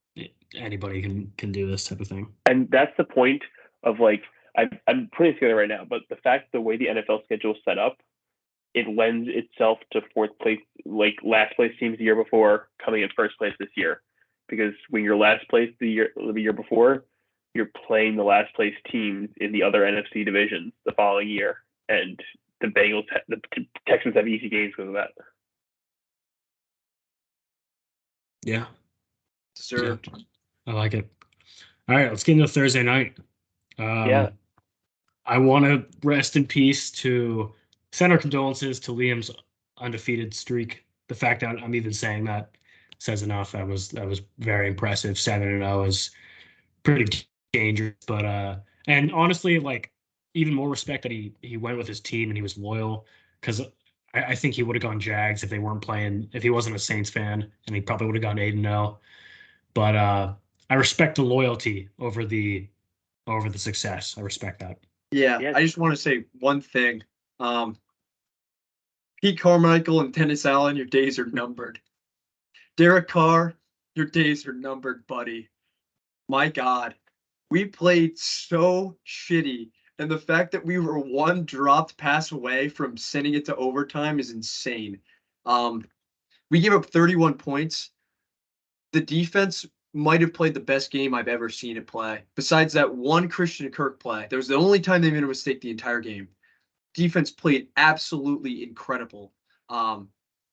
anybody can do this type of thing. And that's the point of like I'm putting it together right now, but the fact the way the NFL schedule is set up, it lends itself to fourth place, like last place teams the year before coming in first place this year. Because when you're last place the year before, you're playing the last place teams in the other NFC divisions the following year, and the Texans have easy games because of that. Yeah. Deserved. Yeah. I like it. All right, let's get into Thursday night. I want to rest in peace to send our condolences to Liam's undefeated streak. The fact that I'm even saying that says enough. That was very impressive. 7-0 is pretty dangerous, but and honestly, like even more respect that he went with his team and he was loyal, because I think he would have gone Jags if they weren't playing, if he wasn't a Saints fan, and he probably would have gone 8-0. But I respect the loyalty over the success. I respect that. Yeah, I just want to say one thing. Pete Carmichael and Dennis Allen, your days are numbered. Derek Carr, your days are numbered, buddy. My God, we played so shitty. And the fact that we were one dropped pass away from sending it to overtime is insane. We gave up 31 points. The defense might have played the best game I've ever seen it play. Besides that one Christian Kirk play, that was the only time they made a mistake the entire game. Defense played absolutely incredible.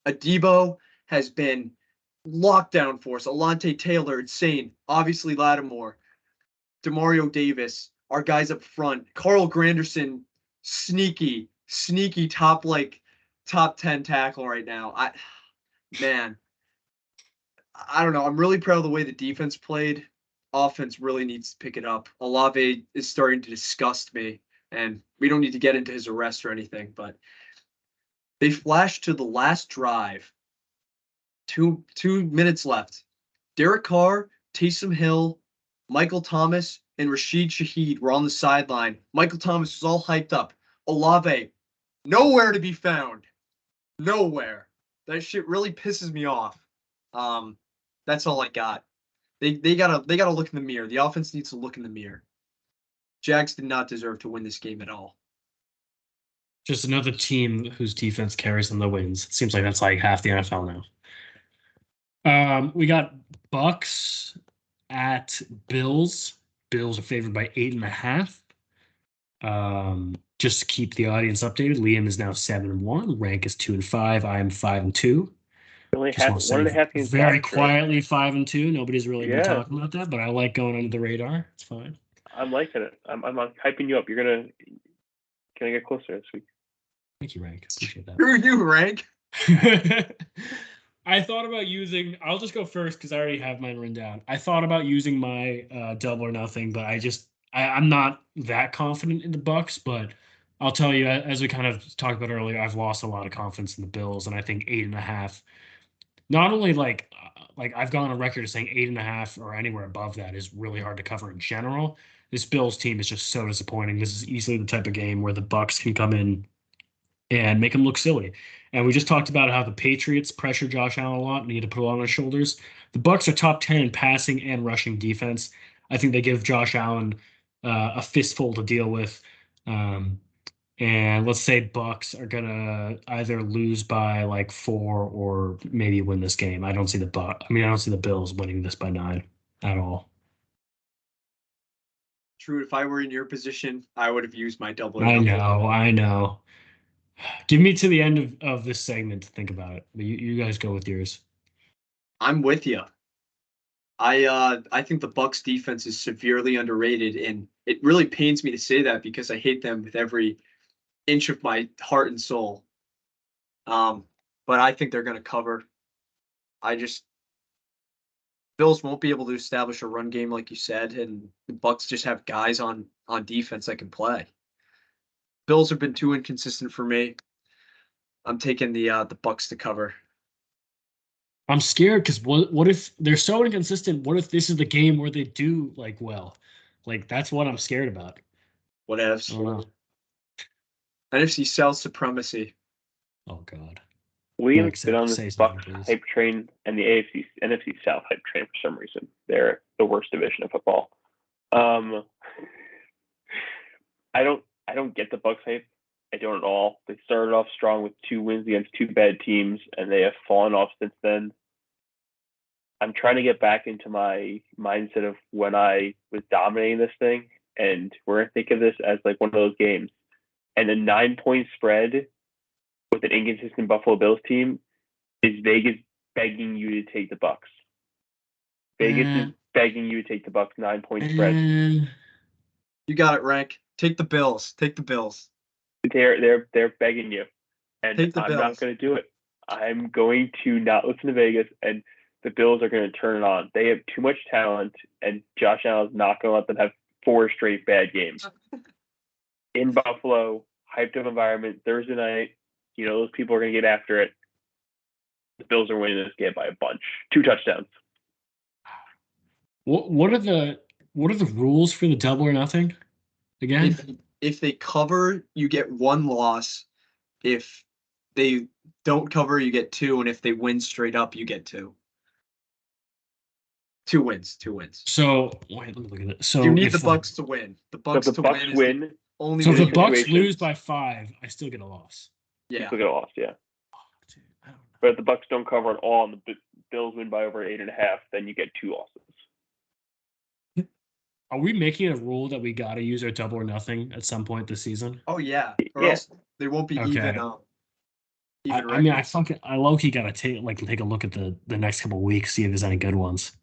Adebo has been lockdown for us. Alante Taylor, insane. Obviously Lattimore, Demario Davis, our guys up front. Carl Granderson, sneaky top 10 tackle right now. I don't know. I'm really proud of the way the defense played. Offense really needs to pick it up. Olave is starting to disgust me, and we don't need to get into his arrest or anything, but they flashed to the last drive. 2 minutes left. Derek Carr, Taysom Hill, Michael Thomas, and Rashid Shaheed were on the sideline. Michael Thomas was all hyped up. Olave, nowhere to be found. Nowhere. That shit really pisses me off. That's all I got. They gotta look in the mirror. The offense needs to look in the mirror. Jags did not deserve to win this game at all. Just another team whose defense carries them the wins. It seems like that's like half the NFL now. We got Bucks at Bills. Bills are favored by 8.5. Just to keep the audience updated, Liam is now 7-1. Rank is 2-5. I am 5-2. Only half, 1.5 games very quietly 5-2. Nobody's really been talking about that, but I like going under the radar. It's fine. I'm liking it. I'm hyping you up. You're gonna get closer this week. Thank you, Rank. Appreciate that. Screw you, Rank. I thought about using. I'll just go first because I already have mine written down. I thought about using my double or nothing, but I'm not that confident in the Bucks. But I'll tell you, as we kind of talked about earlier, I've lost a lot of confidence in the Bills, and I think 8.5 not only like I've gone on record as saying 8.5 or anywhere above that is really hard to cover in general. This Bills team is just so disappointing. This is easily the type of game where the Bucks can come in and make him look silly. And we just talked about how the Patriots pressure Josh Allen a lot and need to put it on his shoulders. The Bucks are top 10 in passing and rushing defense. I think they give Josh Allen a fistful to deal with. And let's say Bucks are gonna either lose by like 4 or maybe win this game. I don't see the I don't see the Bills winning this by 9 at all. True. If I were in your position, I would have used my double or I nothing. I know. Give me to the end of this segment to think about it. But you guys go with yours. I'm with you. I think the Bucks defense is severely underrated, and it really pains me to say that because I hate them with every inch of my heart and soul. But I think they're going to cover. Bills won't be able to establish a run game like you said, and the Bucks just have guys on defense that can play. Bills have been too inconsistent for me. I'm taking the Bucks to cover. I'm scared because what if they're so inconsistent? What if this is the game where they do like well? Like that's what I'm scared about. Whatevs. I don't know. NFC South supremacy. Oh God. We've Mike, been on say this something, Bucks please. hype train and the NFC South hype train for some reason. They're the worst division of football. I don't get the Bucks hype. I don't at all. They started off strong with 2 wins against 2 bad teams, and they have fallen off since then. I'm trying to get back into my mindset of when I was dominating this thing, and we're going to think of this as like one of those games. And a 9-point spread with an inconsistent Buffalo Bills team is Vegas begging you to take the Bucks. Vegas is begging you to take the Bucks 9-point spread. You got it, Rank. Take the Bills. Take the Bills. They're begging you, and Take the I'm Bills. not going to do it. I'm going to not listen to Vegas, and the Bills are going to turn it on. They have too much talent, and Josh Allen is not going to let them have 4 straight bad games. In Buffalo, hyped up environment, Thursday night, those people are going to get after it. The Bills are winning this game by a bunch. 2 touchdowns. What are the rules for the double or nothing again? If they cover, you get 1 loss. If they don't cover, you get 2, and if they win straight up, you get 2. 2 wins. 2 wins. So wait, let me look at it. So you need the Bucks to win. The Bucks to win. Only so if the Bucks situation. lose by 5, I still get a loss. Yeah. You still get a loss, yeah. Oh, dude, I don't know. But if the Bucks don't cover at all and the Bills win by over 8.5, then you get 2 losses. Are we making a rule that we got to use our double or nothing at some point this season? Oh yeah. Or Yeah. else they won't be even. I mean, I low key gotta take a look at the next couple of weeks, see if there's any good ones.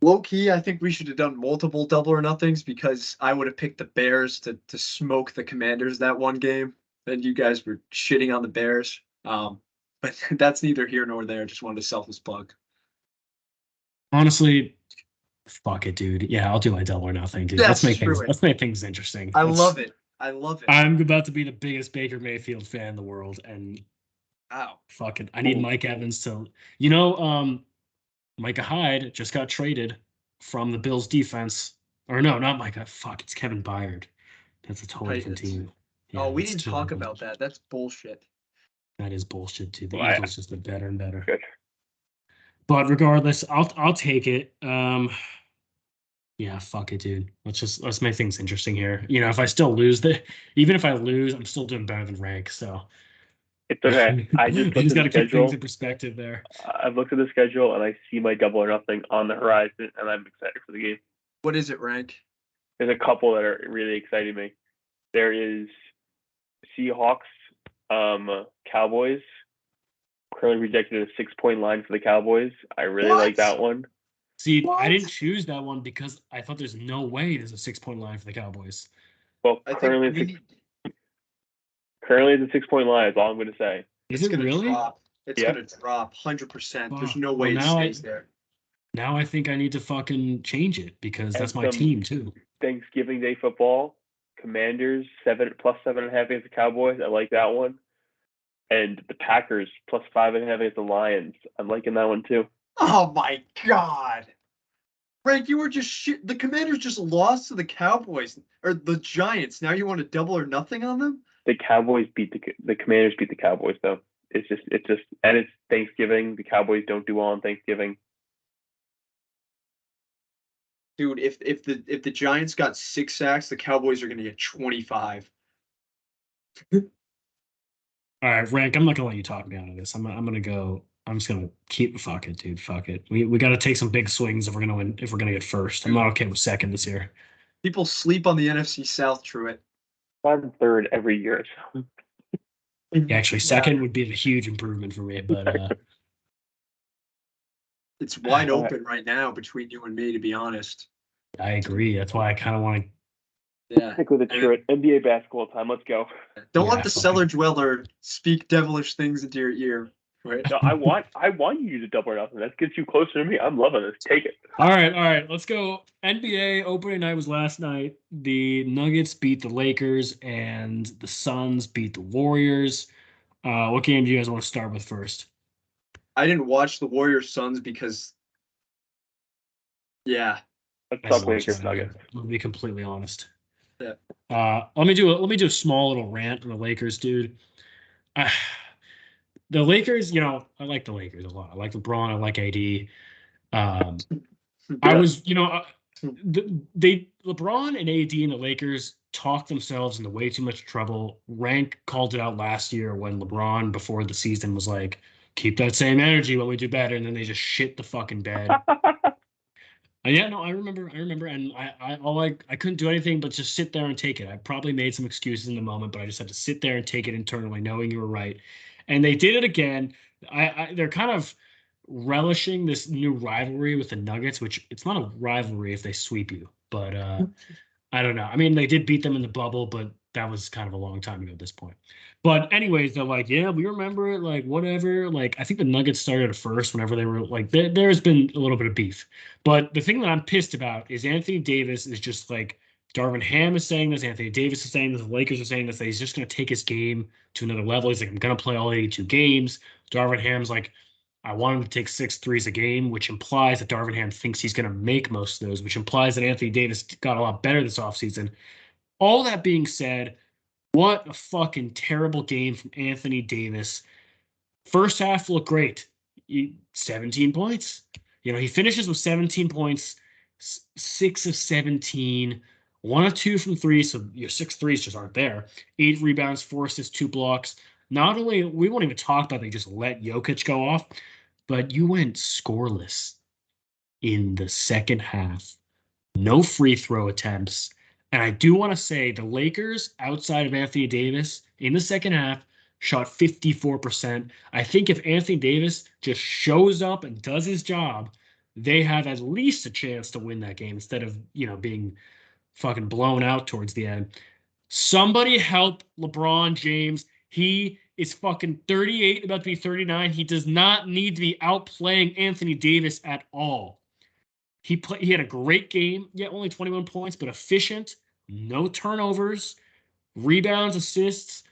Low key, I think we should have done multiple double or nothings because I would have picked the Bears to smoke the Commanders that one game. And you guys were shitting on the Bears. But that's neither here nor there. Just wanted to selfless plug. Honestly, fuck it, dude. Yeah, I'll do my double or nothing, dude. That's let's make things interesting. I love it. I love it. I'm about to be the biggest Baker Mayfield fan in the world, and fuck it. I need Mike Evans to Micah Hyde just got traded from the Bills defense. Or no, not Micah. Fuck, it's Kevin Byard. That's a totally different team. Yeah, we didn't talk about that. That's bullshit. That is bullshit too. The Eagles just get better and better. Good. But regardless, I'll take it. Yeah, fuck it, dude. Let's make things interesting here. If I still lose even if I lose, I'm still doing better than Rank. So it's okay. I just got to keep things in perspective there. I've looked at the schedule and I see my double or nothing on the horizon, and I'm excited for the game. What is it, Rank? There's a couple that are really exciting me. There is Seahawks, Cowboys. Currently rejected a 6-point line for the Cowboys. I really like that one. See, I didn't choose that one because I thought there's no way there's a 6-point line for the Cowboys. Well, currently it's a 6-point line. That's all I'm going to say. Is it really? Drop. It's going to drop 100%. There's no way it stays there. Now I think I need to fucking change it because that's my team too. Thanksgiving Day football. Commanders +7.5 against the Cowboys. I like that one. And the Packers plus 5.5 against the Lions. I'm liking that one too. Oh my God. Frank, you were just shit. The Commanders just lost to the Cowboys or the Giants. Now you want to double or nothing on them? The Cowboys beat the Commanders beat the Cowboys though. It's just and it's Thanksgiving. The Cowboys don't do well on Thanksgiving. Dude, if the Giants got 6 sacks, the Cowboys are going to get 25. All right, Rank, I'm not gonna let you talk me out of this. I'm gonna go. I'm just gonna keep fuck it, dude. Fuck it. We got to take some big swings if we're gonna win. If we're gonna get first, I'm not okay with second this year. People sleep on the NFC South, Truett. I'm third every year. So. Yeah, actually, second would be a huge improvement for me, but it's wide open right now between you and me, to be honest. I agree. That's why I kind of want to. Yeah. Stick with the Truett. NBA basketball time. Let's go. Don't let the cellar dweller speak devilish things into your ear. Right? No, I want you to double or nothing. That gets you closer to me. I'm loving this. Take it. All right. Let's go. NBA opening night was last night. The Nuggets beat the Lakers and the Suns beat the Warriors. What game do you guys want to start with first? I didn't watch the Warriors Suns because, yeah. Let's talk Lakers Nuggets. I'll be completely honest. Yeah. Let me do a small little rant on the Lakers, dude. The Lakers, I like the Lakers a lot. I like LeBron. I like AD. I was, LeBron and AD and the Lakers talked themselves into way too much trouble. Rank called it out last year when LeBron, before the season, was like, keep that same energy when we do better, and then they just shit the fucking bed. Yeah, no, I remember, and I couldn't do anything but just sit there and take it. I probably made some excuses in the moment, but I just had to sit there and take it internally, knowing you were right. And they did it again. They're kind of relishing this new rivalry with the Nuggets, which it's not a rivalry if they sweep you, but I don't know. I mean, they did beat them in the bubble, but that was kind of a long time ago at this point. But anyways, they're like, yeah, we remember it, like whatever. Like I think the Nuggets started first whenever they were like, there's been a little bit of beef. But the thing that I'm pissed about is Anthony Davis is just like, Darvin Ham is saying this, Anthony Davis is saying this, the Lakers are saying this, that he's just going to take his game to another level. He's like, I'm going to play all 82 games. Darvin Ham's like, I want him to take 6 threes a game, which implies that Darvin Ham thinks he's going to make most of those, which implies that Anthony Davis got a lot better this offseason. All that being said, what a fucking terrible game from Anthony Davis. First half looked great. 17 points. He finishes with 17 points, 6 of 17, 1 of 2 from 3, so your 6 threes just aren't there. 8 rebounds, 4 assists, 2 blocks. Not only, we won't even talk about they just let Jokic go off, but you went scoreless in the second half. No free throw attempts. And I do want to say the Lakers, outside of Anthony Davis, in the second half, shot 54%. I think if Anthony Davis just shows up and does his job, they have at least a chance to win that game instead of, being fucking blown out towards the end. Somebody help LeBron James. He is fucking 38, about to be 39. He does not need to be outplaying Anthony Davis at all. He had a great game. Yeah, only 21 points, but efficient. No turnovers, rebounds, assists.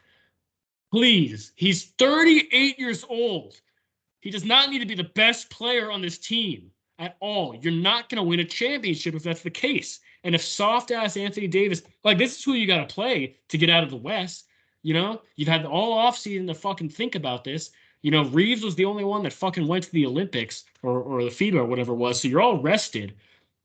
Please, he's 38 years old. He does not need to be the best player on this team at all. You're not going to win a championship if that's the case. And if soft-ass Anthony Davis, like this is who you got to play to get out of the West. You've had all offseason to fucking think about this. Reeves was the only one that fucking went to the Olympics or the FIBA or whatever it was. So you're all rested.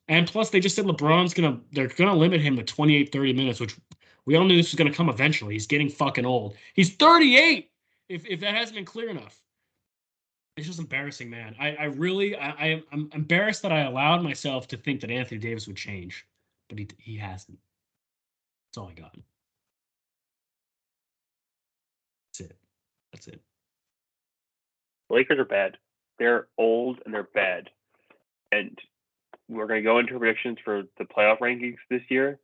And plus, they just said they're gonna limit him to 28, 30 minutes, which we all knew this was gonna come eventually. He's getting fucking old. He's 38. If that hasn't been clear enough, it's just embarrassing, man. I'm embarrassed that I allowed myself to think that Anthony Davis would change, but he hasn't. That's all I got. That's it. The Lakers are bad. They're old and they're bad. And we're going to go into predictions for the playoff rankings this year,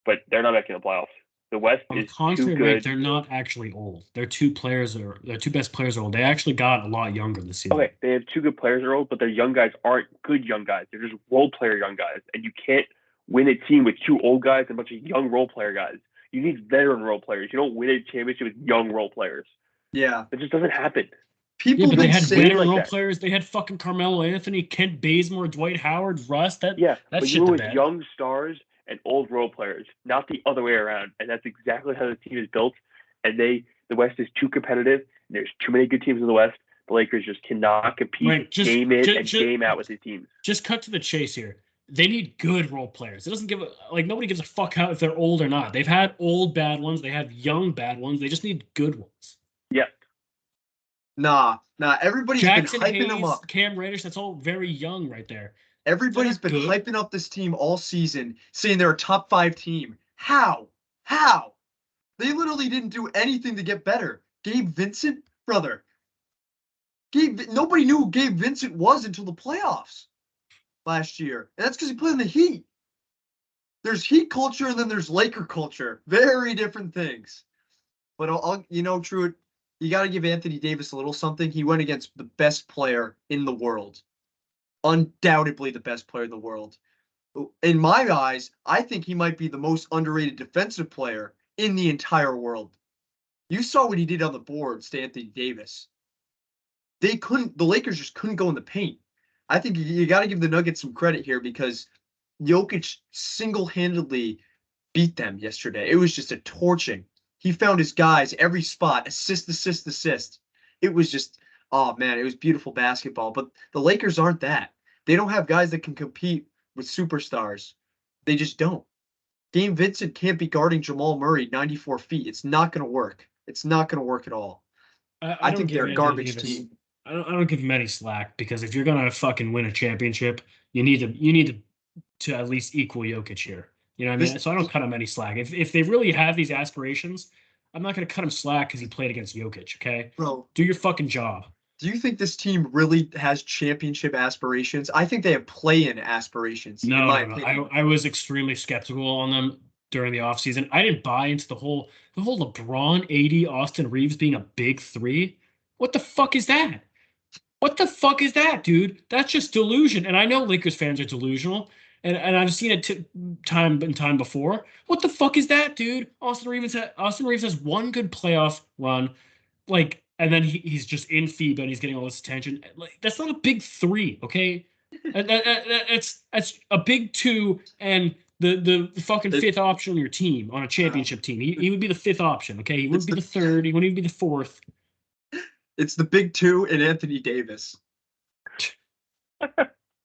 but they're not making the playoffs. The West is too good. They're not actually old. Their two best players are old. They actually got a lot younger this season. Okay, they have 2 good players that are old, but their young guys aren't good young guys. They're just role player young guys, and you can't win a team with 2 old guys and a bunch of young role player guys. You need veteran role players. You don't win a championship with young role players. Yeah. It just doesn't happen. Yeah, People but they been had saying like winning role that. players. They had fucking Carmelo Anthony, Kent Bazemore, Dwight Howard, Russ. That Yeah, that but you shit were the with bed. young stars and old role players, not the other way around. And that's exactly how the team is built. And the West is too competitive. And there's too many good teams in the West. The Lakers just cannot compete Like just game in just and just, game out with these teams. just cut to the chase here. They need good role players. It doesn't give a like nobody gives a fuck how if they're old or not. They've had old bad ones. They have young bad ones. They just need good ones. Yeah. Nah. Everybody's been Jackson hyping them Hayes, up. Cam Reddish, that's all very young right there. They're Everybody's not been good. hyping up this team all season, saying they're a top 5 team. How? How? They literally didn't do anything to get better. Gabe Vincent, brother. Nobody knew who Gabe Vincent was until the playoffs last year. And that's because he played in the Heat. There's Heat culture and then there's Laker culture. Very different things. But Truett, you got to give Anthony Davis a little something. He went against the best player in the world. Undoubtedly the best player in the world. In my eyes, I think he might be the most underrated defensive player in the entire world. You saw what he did on the boards to Anthony Davis. The Lakers just couldn't go in the paint. I think you got to give the Nuggets some credit here because Jokic single-handedly beat them yesterday. It was just a torching. He found his guys every spot, assist, assist, assist. It was just, oh man, it was beautiful basketball. But the Lakers aren't that. They don't have guys that can compete with superstars. They just don't. Gabe Vincent can't be guarding Jamal Murray 94 feet. It's not going to work. It's not going to work at all. I I don't think give they're a Anthony garbage Davis. team. I don't give him any slack because if you're gonna fucking win a championship, you need to at least equal Jokic here. You know what I mean? This, So I don't cut him any slack. If they really have these aspirations, I'm not gonna cut him slack because he played against Jokic. Okay, bro, do your fucking job. do you think this team really has championship aspirations? I think they have play-in aspirations, in No, my no, no. opinion. I was extremely skeptical on them during the offseason. I didn't buy into the whole LeBron, AD, Austin Reeves being a big three. What the fuck is that? What the fuck is that, dude? That's just delusion. And I know Lakers fans are delusional, and I've seen it time and time before. What the fuck is that, dude? Austin Reeves has one good playoff run, like, and then he's just in FIBA and he's getting all this attention. Like, that's not a big three, okay? That's a big two and the fucking It, fifth option on your team on a championship team. He would be the fifth option, okay? He it's wouldn't be the the third. He wouldn't even be the fourth. it's the big two and Anthony Davis.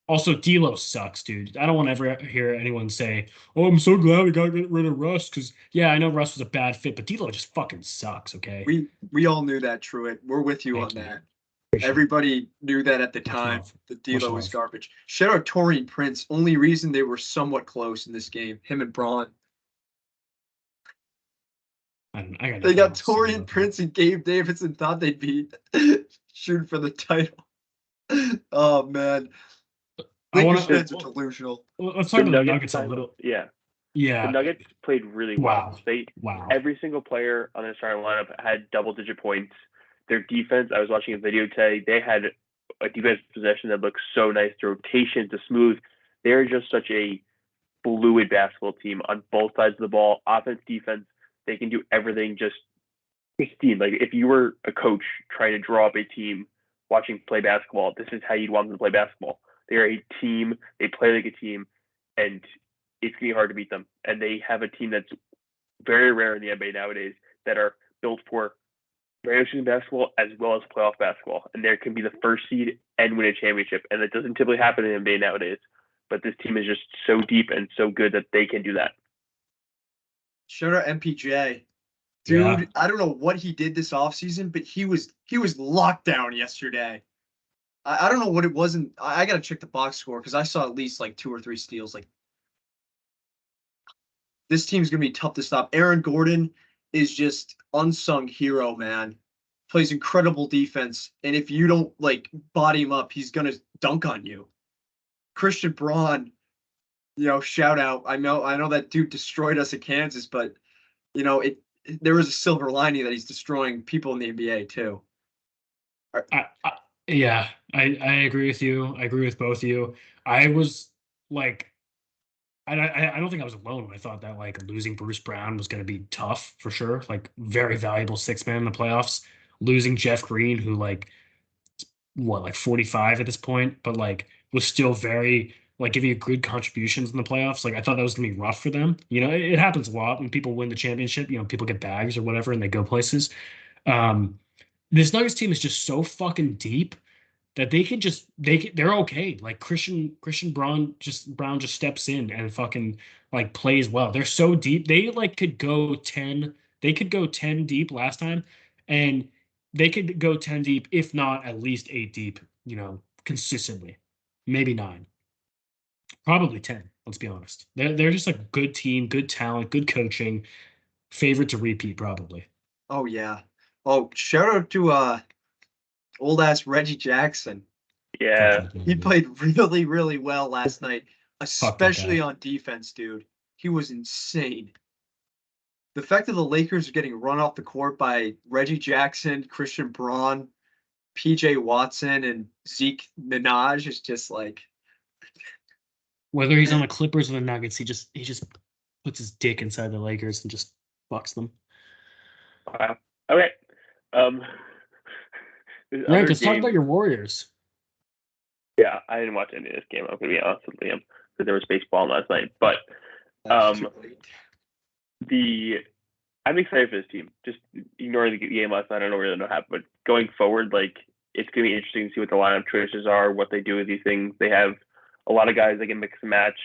Also, D'Lo sucks, dude. I don't want to ever hear anyone say, "Oh, I'm so glad we got to get rid of Russ." Because yeah, I know Russ was a bad fit, but D'Lo just fucking sucks. Okay, We all knew that, Truett. We're with you on thank you. that. Appreciate it. Everybody knew that at the Much time. love. The Much D'Lo was love. garbage. Shout out Torian Prince. Only reason they were somewhat close in this game. Him and Braun. I got They nothing got else to say Torian about that. Prince and Gabe Davis and thought they'd be shooting for the title. Oh man. I want Lakers to fans are delusional. let's The talk about the Nuggets Nuggets a side, little. yeah. The Yeah. Nuggets played really well. Wow. They Wow. every single player on their starting lineup had double-digit points. Their defense, I was watching a video today. They had a defensive possession that looks so nice. The rotation, the smooth. They're just such a fluid basketball team on both sides of the ball, offense, defense. They can do everything just pristine. Like if you were a coach trying to draw up a team watching play basketball, this is how you'd want them to play basketball. They're a team. They play like a team, and it's gonna be hard to beat them. And they have a team that's very rare in the NBA nowadays that are built for regular season basketball as well as playoff basketball. And they can be the first seed and win a championship. And it doesn't typically happen in the NBA nowadays. But this team is just so deep and so good that they can do that. Shout out MPJ. Dude, Yeah. I don't know what he did this offseason, but he was locked down yesterday. I don't know what it was. I got to check the box score because I saw at least like 2 or 3 steals. Like this team's going to be tough to stop. Aaron Gordon is just unsung hero, man. Plays incredible defense. And if you don't like body him up, he's going to dunk on you. Christian Braun, shout out. I know that dude destroyed us at Kansas, but there was a silver lining that he's destroying people in the NBA too. Yeah, I agree with you. I agree with both of you. I was like, I don't think I was alone when I thought that like losing Bruce Brown was going to be tough for sure. Like very valuable six man in the playoffs. losing Jeff Green, who like 45 at this point, but like was still very like giving you good contributions in the playoffs. Like I thought that was gonna be rough for them. It happens a lot when people win the championship. People get bags or whatever and they go places. Um, this Nuggets team is just so fucking deep that they're okay. Like Christian Brown just steps in and fucking like plays well. They're so deep. They like could go 10. They could go 10 deep last time, and they could go 10 deep, if not at least 8 deep, consistently. Maybe 9. Probably 10, let's be honest. They're just a good team, good talent, good coaching, favorite to repeat probably. Oh yeah. Oh, shout out to old ass Reggie Jackson. Yeah. He played really, really well last night, Fuck that especially guy. on defense, dude. He was insane. The fact that the Lakers are getting run off the court by Reggie Jackson, Christian Braun, PJ Watson, and Zeke Minaj is just like, Whether he's on the Clippers or the Nuggets, he just puts his dick inside the Lakers and just fucks them. Wow. Okay. Right, let's talk about your Warriors. Yeah, I didn't watch any of this game. I'm gonna be honest with Liam because there was baseball last night. But I'm excited for this team. Just ignore the game last night. I don't really know what happened, but going forward, like it's gonna be interesting to see what the lineup choices are, what they do with these things. They have a lot of guys that can mix and match.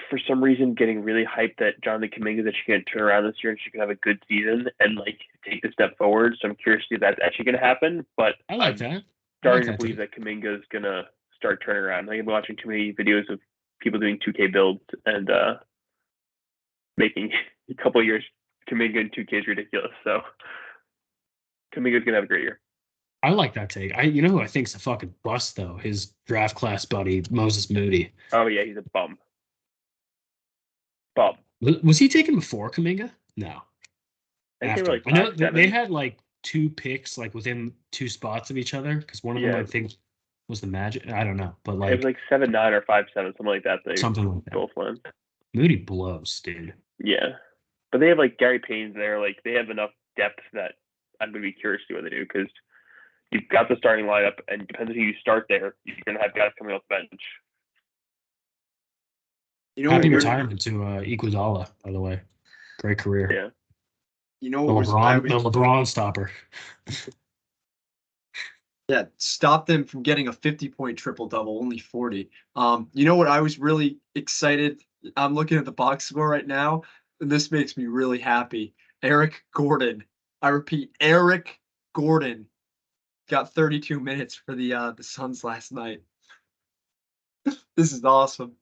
For some reason, getting really hyped that Jonathan Kuminga that she can turn around this year and she can have a good season and like take a step forward. So I'm curious to see if that's actually going to happen. But I like that. Starting to believe that Kuminga is going to start turning around. I've been watching too many videos of people doing 2K builds and making a couple of years Kuminga in 2K is ridiculous. So Kuminga's going to have a great year. I like that take. You know who I think is a fucking bust though? His draft class buddy Moses Moody. Oh yeah, he's a bum. Was he taken before Kuminga? No. After. I know they had like 2 picks like within 2 spots of each other because one of them I think was the Magic. I don't know, but like it was like 7-9 or 5-7, something like that. Something like that. Both went. Moody blows, dude. Yeah, but they have like Gary Payne's there. Like they have enough depth that I'm gonna be curious to see what they do because you've got the starting lineup, and depending on who you start there, you're gonna have guys coming off the bench. Happy retirement to Iguodala, by the way. Great career. Yeah. You know what the LeBron stopper. Yeah, stopped them from getting a 50-point triple-double, only 40. You know what I was really excited? I'm looking at the box score right now, and this makes me really happy. Eric Gordon. I repeat, Eric Gordon got 32 minutes for the Suns last night. This is awesome.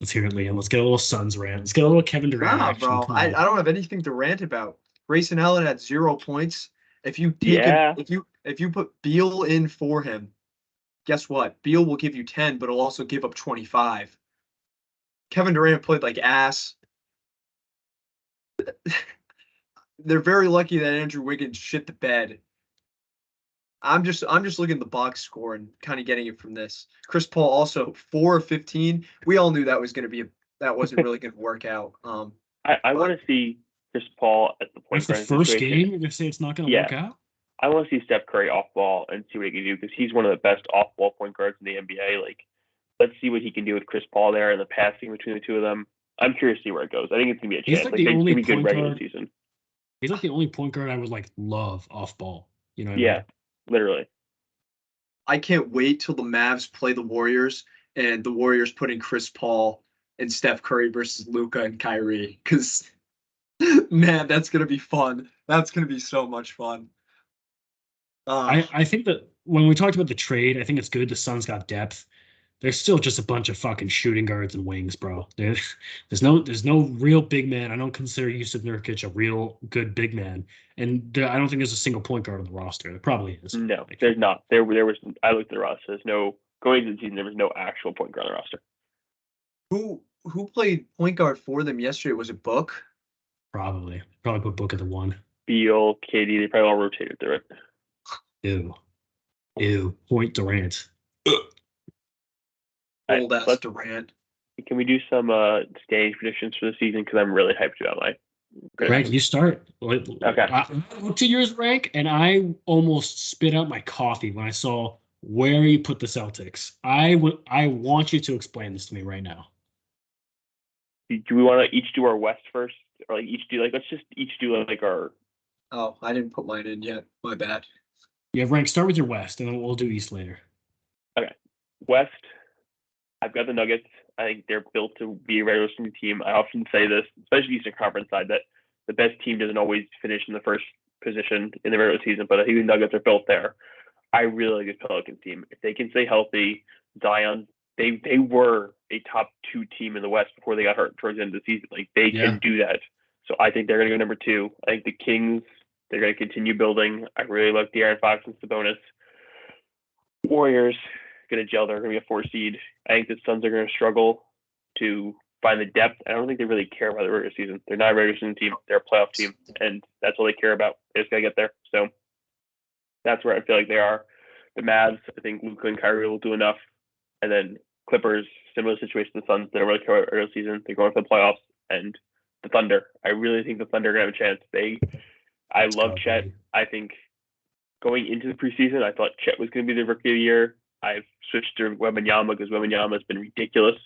Let's hear it, Liam. Let's get a little Suns rant. Let's get a little Kevin Durant action. Bro. I don't have anything to rant about. Grayson Allen had 0 points. If you put Beal in for him, guess what? Beal will give you 10, but he'll also give up 25. Kevin Durant played like ass. They're very lucky that Andrew Wiggins shit the bed. I'm just looking at the box score and kind of getting it from this. Chris Paul also 4 of 15. We all knew that wasn't really going to work out. I want to see Chris Paul at the point guard. That's the first game. You're gonna say it's not going to work out. I want to see Steph Curry off ball and see what he can do because he's one of the best off ball point guards in the NBA. Like, let's see what he can do with Chris Paul there and the passing between the two of them. I'm curious to see where it goes. I think it's gonna be a chance. He's like the only be good regular season. He's like the only point guard I would like love off ball. You know what I mean? Literally. I can't wait till the Mavs play the Warriors and the Warriors put in Chris Paul and Steph Curry versus Luka and Kyrie. Because, man, that's going to be fun. That's going to be so much fun. I think that when we talked about the trade, I think it's good the Suns got depth. There's still just a bunch of fucking shooting guards and wings, bro. There's no real big man. I don't consider Yusuf Nurkic a real good big man, and I don't think there's a single point guard on the roster. There probably is. No, there's not. There was. I looked at the roster. There's no going into the season. There was no actual point guard on the roster. Who played point guard for them yesterday? Was it Book? Probably put Book at the 1. Beal, KD, they probably all rotated through it. Ew. Point Durant. Old ass Durant. Can we do some stage predictions for the season? Because I'm really hyped about mine. Rank, you start. Okay. I looked at yours, Rank, and I almost spit out my coffee when I saw where you put the Celtics. I want you to explain this to me right now. Do we want to each do our West first, or like each do like let's just each do like our Oh, I didn't put mine in yet. My bad. Yeah, Rank, start with your West, and then we'll do East later. West? I've got the Nuggets. I think they're built to be a regular season team. I often say this, especially Eastern Conference side, that the best team doesn't always finish in the first position in the regular season, but I think the Nuggets are built there. I really like this Pelicans team. If they can stay healthy, Zion, they were a top 2 team in the West before they got hurt towards the end of the season. Like they Yeah. can do that. So I think they're going to go number 2. I think the Kings, they're going to continue building. I really like De'Aaron Fox and Sabonis. Warriors going to gel. They're going to be a 4 seed. I think the Suns are going to struggle to find the depth. I don't think they really care about the regular season. They're not a regular season team. They're a playoff team, and that's all they care about. They just got to get there. So that's where I feel like they are. The Mavs, I think Luka and Kyrie will do enough. And then Clippers, similar situation to the Suns. They don't really care about regular season. They're going for the playoffs. And the Thunder. I really think the Thunder are going to have a chance. I love Chet. I think going into the preseason, I thought Chet was going to be the rookie of the year. I've switched to Wembanyama because Wembanyama has been ridiculous.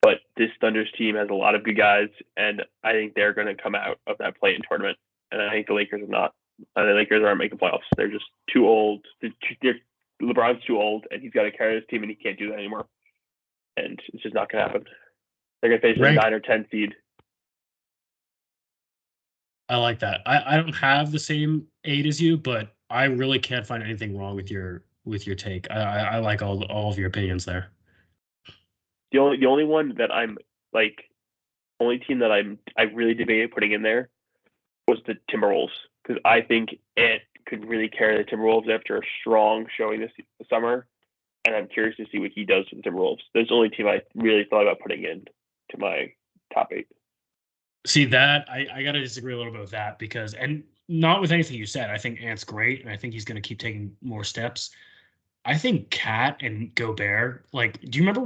But this Thunder's team has a lot of good guys, and I think they're going to come out of that play-in tournament. And I think the Lakers are not. The Lakers aren't making playoffs. They're just too old. LeBron's too old, and he's got to carry his team, and he can't do that anymore. And it's just not going to happen. They're going to face a 9 or 10 seed. I like that. I don't have the same 8 as you, but I really can't find anything wrong with your take. I like all of your opinions there. The only one that I'm like, only team that I really debated putting in there was the Timberwolves, because I think it could really carry the Timberwolves after a strong showing this summer, and I'm curious to see what he does with the Timberwolves. That's the only team I really thought about putting in to my top 8. See that I gotta disagree a little bit with that, because, and not with anything you said. I think Ant's great, and I think he's gonna keep taking more steps. I think Cat and Gobert, like, do you remember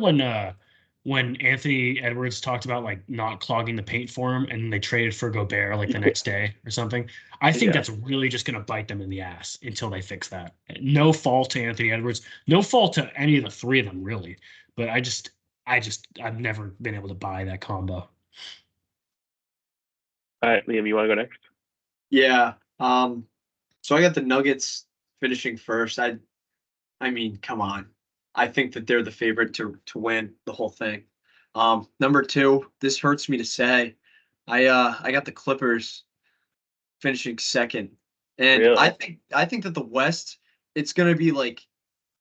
when Anthony Edwards talked about like not clogging the paint for him, and they traded for Gobert like the next day or something? I think that's really just gonna bite them in the ass until they fix that. No fault to Anthony Edwards, no fault to any of the 3 of them really, but I've never been able to buy that combo. All right, Liam, you want to go next? Yeah. So I got the Nuggets finishing first. I mean, come on. I think that they're the favorite to win the whole thing. Number 2, this hurts me to say. I got the Clippers finishing second. And Really? I think that the West, it's gonna be like,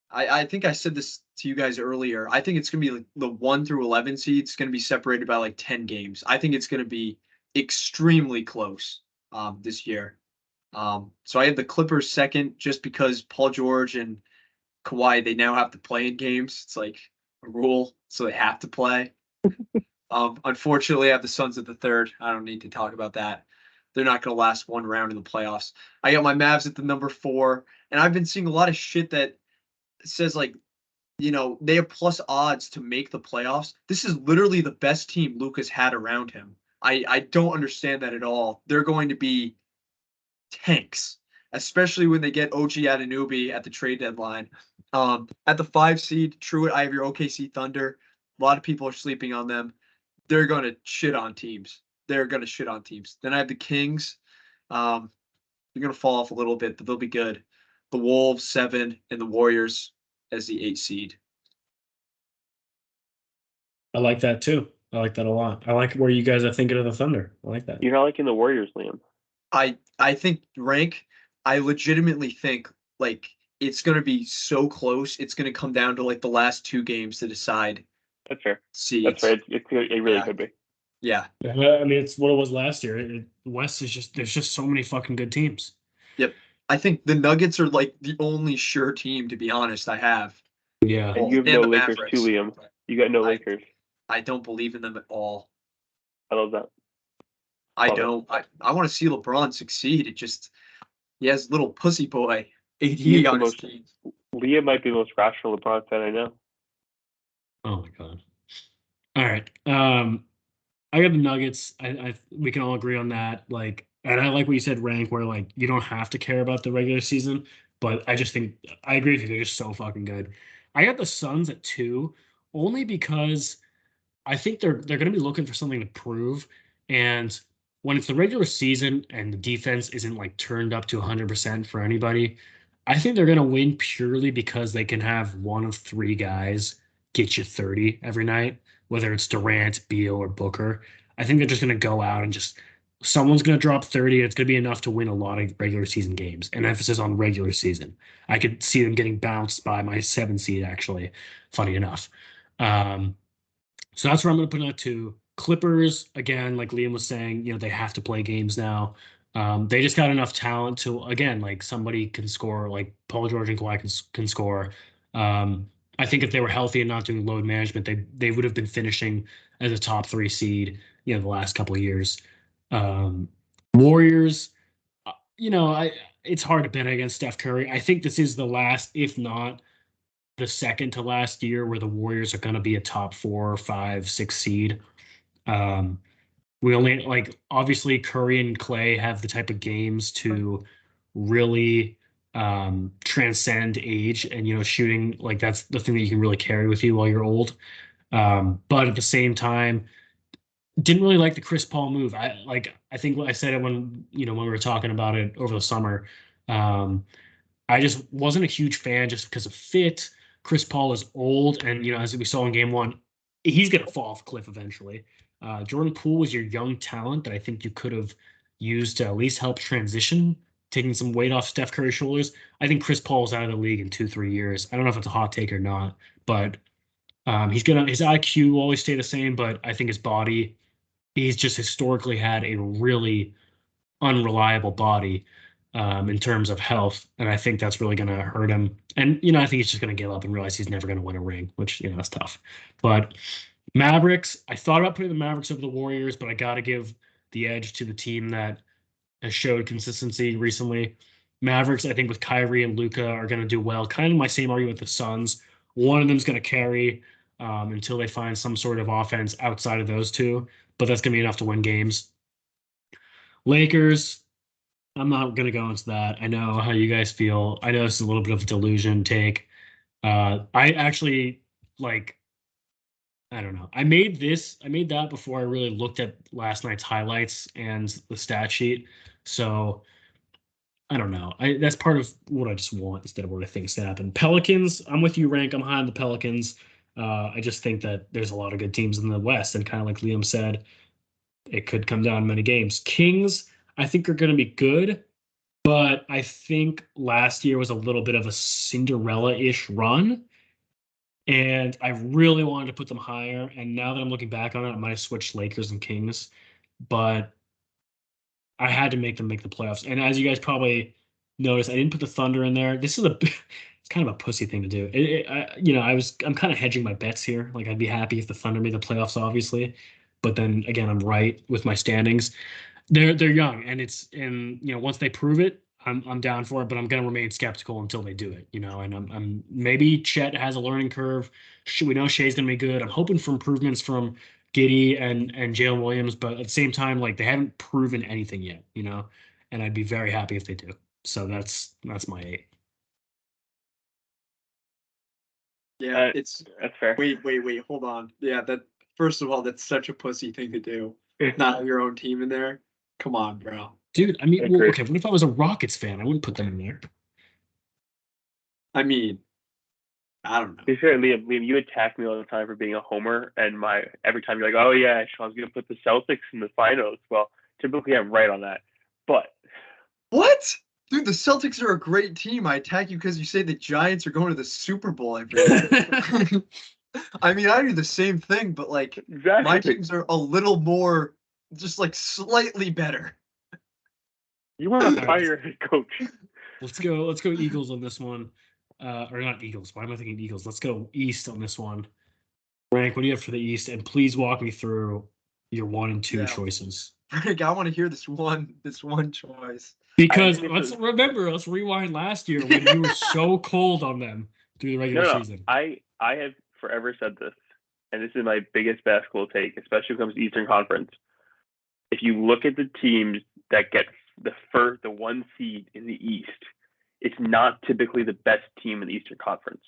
I think I said this to you guys earlier. I think it's gonna be like the 1 through 11 seeds gonna be separated by like 10 games. I think it's gonna be extremely close this year. So I have the Clippers second just because Paul George and Kawhi, they now have to play in games. It's like a rule, so they have to play. Unfortunately, I have the Suns at the 3rd. I don't need to talk about that. They're not going to last one round in the playoffs. I got my Mavs at the number 4, and I've been seeing a lot of shit that says like, they have plus odds to make the playoffs. This is literally the best team Luka's had around him. I don't understand that at all. They're going to be tanks, especially when they get OG Anunoby at the trade deadline. At the 5 seed, Truett, I have your OKC Thunder. A lot of people are sleeping on them. They're going to shit on teams. Then I have the Kings. They're going to fall off a little bit, but they'll be good. The Wolves, 7, and the Warriors as the 8 seed. I like that too. I like that a lot. I like where you guys are thinking of the Thunder. I like that. You're not liking the Warriors, Liam. I think I legitimately think like it's going to be so close. It's going to come down to like the last 2 games to decide. That's fair. Seeds. That's fair. It really could be. Yeah. I mean, it's what it was last year. West is there's just so many fucking good teams. Yep. I think the Nuggets are like the only sure team, to be honest, I have. Yeah. And you have no Lakers too, Liam. You got no Lakers. I don't believe in them at all. I love that. I don't. I want to see LeBron succeed. He has little pussy boy AD on his team. Liam might be the most rational LeBron fan I know. Oh my god. All right. I got the Nuggets. We can all agree on that. Like, and I like what you said, rank, where like you don't have to care about the regular season, but I just think I agree with you. They're just so fucking good. I got the Suns at 2, only because I think they're going to be looking for something to prove. And when it's the regular season and the defense isn't like turned up to 100% for anybody, I think they're going to win purely because they can have one of 3 guys get you 30 every night, whether it's Durant, Beal, or Booker. I think they're just going to go out and just someone's going to drop 30. And it's going to be enough to win a lot of regular season games. And emphasis on regular season. I could see them getting bounced by my 7 seed, actually, funny enough. So that's where I'm going to put it at 2. Clippers, again, like Liam was saying, they have to play games now. They just got enough talent to, again, like somebody can score, like Paul George and Kawhi can score. I think if they were healthy and not doing load management, they would have been finishing as a top 3 seed, the last couple of years. Warriors, it's hard to bet against Steph Curry. I think this is the last, if not the second to last year, where the Warriors are going to be a top 4, 5, 6 seed. We only like obviously Curry and Clay have the type of games to really transcend age, and shooting, like that's the thing that you can really carry with you while you're old. But at the same time, didn't really like the Chris Paul move. I think I said it when we were talking about it over the summer. I just wasn't a huge fan just because of fit. Chris Paul is old, and as we saw in Game 1, he's gonna fall off a cliff eventually. Jordan Poole was your young talent that I think you could have used to at least help transition, taking some weight off Steph Curry's shoulders. I think Chris Paul's out of the league in 2, 3 years. I don't know if it's a hot take or not, but his IQ will always stay the same, but I think his body, he's just historically had a really unreliable body in terms of health, and I think that's really going to hurt him. And I think he's just going to give up and realize he's never going to win a ring, which that's tough. But Mavericks, I thought about putting the Mavericks over the Warriors, but I got to give the edge to the team that has showed consistency recently. Mavericks, I think, with Kyrie and Luka are going to do well. Kind of my same argument with the Suns. One of them's going to carry until they find some sort of offense outside of those two, but that's going to be enough to win games. Lakers, I'm not going to go into that. I know how you guys feel. I know this is a little bit of a delusion take. I actually like, I don't know. I made that before I really looked at last night's highlights and the stat sheet. So I don't know. That's part of what I just want instead of what I think is going to happen. Pelicans, I'm with you, Rank. I'm high on the Pelicans. I just think that there's a lot of good teams in the West, and kind of like Liam said, it could come down to many games. Kings, I think, are going to be good, but I think last year was a little bit of a Cinderella-ish run, and I really wanted to put them higher. And now that I'm looking back on it, I might have switched Lakers and Kings, but I had to make them make the playoffs. And as you guys probably noticed, I didn't put the Thunder in there. This is it's kind of a pussy thing to do. I'm kind of hedging my bets here. Like I'd be happy if the Thunder made the playoffs, obviously, but then again, I'm right with my standings. They're young, and once they prove it, I'm down for it. But I'm gonna remain skeptical until they do it. And I'm maybe Chet has a learning curve. We know Shea's gonna be good. I'm hoping for improvements from Giddy and Jalen Williams, but at the same time, like they haven't proven anything yet. And I'd be very happy if they do. So that's my 8. Yeah, that's fair. Wait, hold on. Yeah, that first of all, that's such a pussy thing to do. Not have your own team in there. Come on, bro. Dude, I mean, okay, what if I was a Rockets fan? I wouldn't put them in there. I mean, I don't know. To be fair, Liam, you attack me all the time for being a homer, and every time you're like, oh yeah, Sean's gonna put the Celtics in the finals. Well, typically I'm right on that. But what? Dude, the Celtics are a great team. I attack you because you say the Giants are going to the Super Bowl every year. I mean, I do the same thing, but like exactly. My teams are a little more, just like slightly better. You want to fire your head coach? Let's go Eagles on this one, or not Eagles. Why am I thinking Eagles? Let's go East on this one. Frank, what do you have for the East? And please walk me through your 1 and 2 choices. Frank, I want to hear this one choice. Because let's rewind last year when you were so cold on them through the regular season. I have forever said this. and this is my biggest basketball take, especially when it comes to Eastern Conference. If you look at the teams that get the one seed in the East, it's not typically the best team in the Eastern Conference.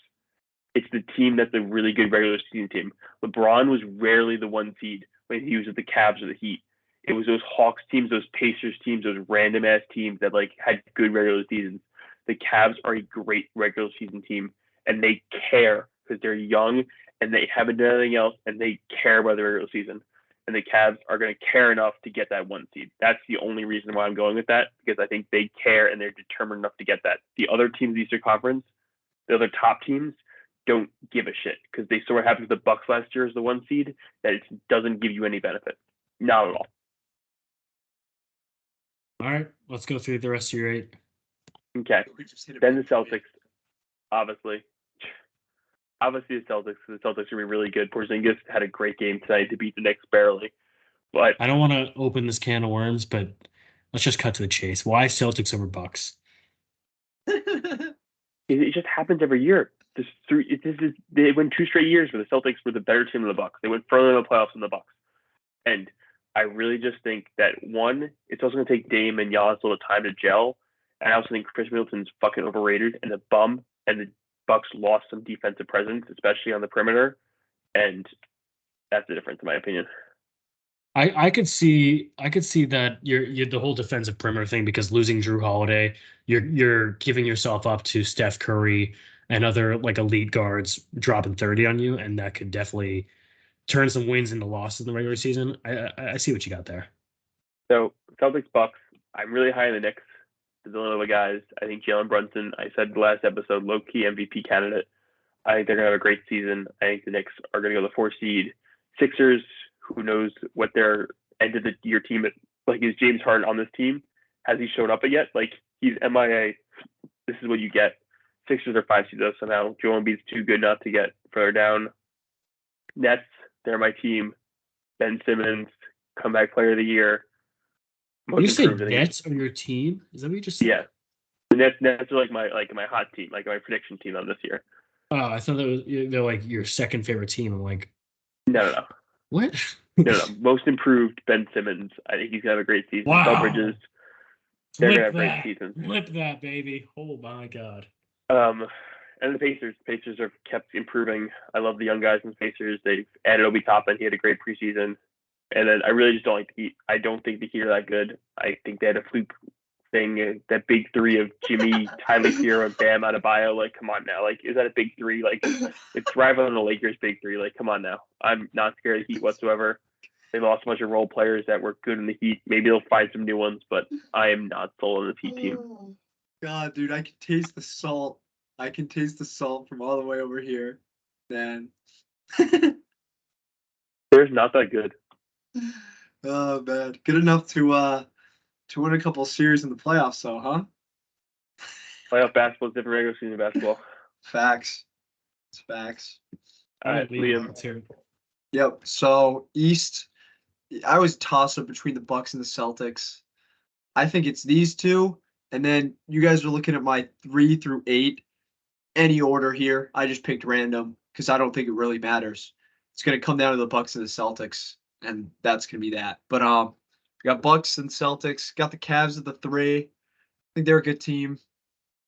It's the team that's a really good regular season team. LeBron was rarely the one seed when he was with the Cavs or the Heat. It was those Hawks teams, those Pacers teams, those random ass teams that like had good regular seasons. The Cavs are a great regular season team, and they care because they're young and they haven't done anything else, and they care about the regular season. And the Cavs are going to care enough to get that one seed. That's the only reason why I'm going with that, because I think they care and they're determined enough to get that. The other teams in the Eastern Conference, the other top teams, don't give a shit because they saw what happened to the Bucks last year as the one seed, that it doesn't give you any benefit. Not at all. All right, let's go through the rest of your 8. Okay. Then the Celtics, obviously. Obviously the Celtics. The Celtics are going to be really good. Porzingis had a great game tonight to beat the Knicks barely. But I don't want to open this can of worms, but let's just cut to the chase. Why Celtics over Bucks? it just happens every year. They win 2 straight years where the Celtics were the better team than the Bucks. They went further in the playoffs than the Bucks. And I really just think that, one, it's also going to take Dame and Giannis a little time to gel. And I also think Chris Middleton's fucking overrated and a bum. And the Bucks lost some defensive presence, especially on the perimeter. And that's the difference, in my opinion. I could see that you're the whole defensive perimeter thing, because losing Drew Holiday, you're giving yourself up to Steph Curry and other like elite guards dropping 30 on you, and that could definitely turn some wins into losses in the regular season. I see what you got there. So Celtics Bucks, I'm really high in the Knicks. The Villanova guys. I think Jalen Brunson, I said the last episode, low-key MVP candidate. I think they're going to have a great season. I think the Knicks are going to go the 4 seed. Sixers, who knows what their end of the year team is. Like, is James Harden on this team? Has he showed up yet? Like, he's MIA. This is what you get. Sixers are 5 seeds though somehow. Joel Embiid's too good not to get further down. Nets, they're my team. Ben Simmons, comeback player of the year. You said Nets are your team? Is that what you just said? Yeah. The Nets are like my hot team, like my prediction team on this year. Oh, I thought they're like your second favorite team. I'm like, no. What? No. Most improved Ben Simmons. I think he's gonna have a great season. Wow. Bridges, they're gonna have great seasons. Flip that, baby. Oh my God. And the Pacers. Pacers have kept improving. I love the young guys in the Pacers. They've added Obi Toppin. He had a great preseason. And then I really just don't like the Heat. I don't think the Heat are that good. I think they had a fluke thing, that big 3 of Jimmy, Tyler Hero, and Bam Adebayo. Like, come on now. Like, is that a big 3? Like, it's rivaling the Lakers' big 3. Like, come on now. I'm not scared of the Heat whatsoever. They lost a bunch of role players that were good in the Heat. Maybe they'll find some new ones, but I am not sold on this Heat team. God, dude, I can taste the salt. I can taste the salt from all the way over here. Man. They're not that good. Oh, man. Good enough to win a couple of series in the playoffs, though, huh? Playoff basketball is different regular season basketball. Facts. It's facts. All right, Liam. Yep. So East, I was tossed up between the Bucks and the Celtics. I think it's these two, and then you guys are looking at my 3 through 8. Any order here. I just picked random because I don't think it really matters. It's going to come down to the Bucks and the Celtics, and that's going to be that. But we got Bucks and Celtics. Got the Cavs at the 3. I think they're a good team.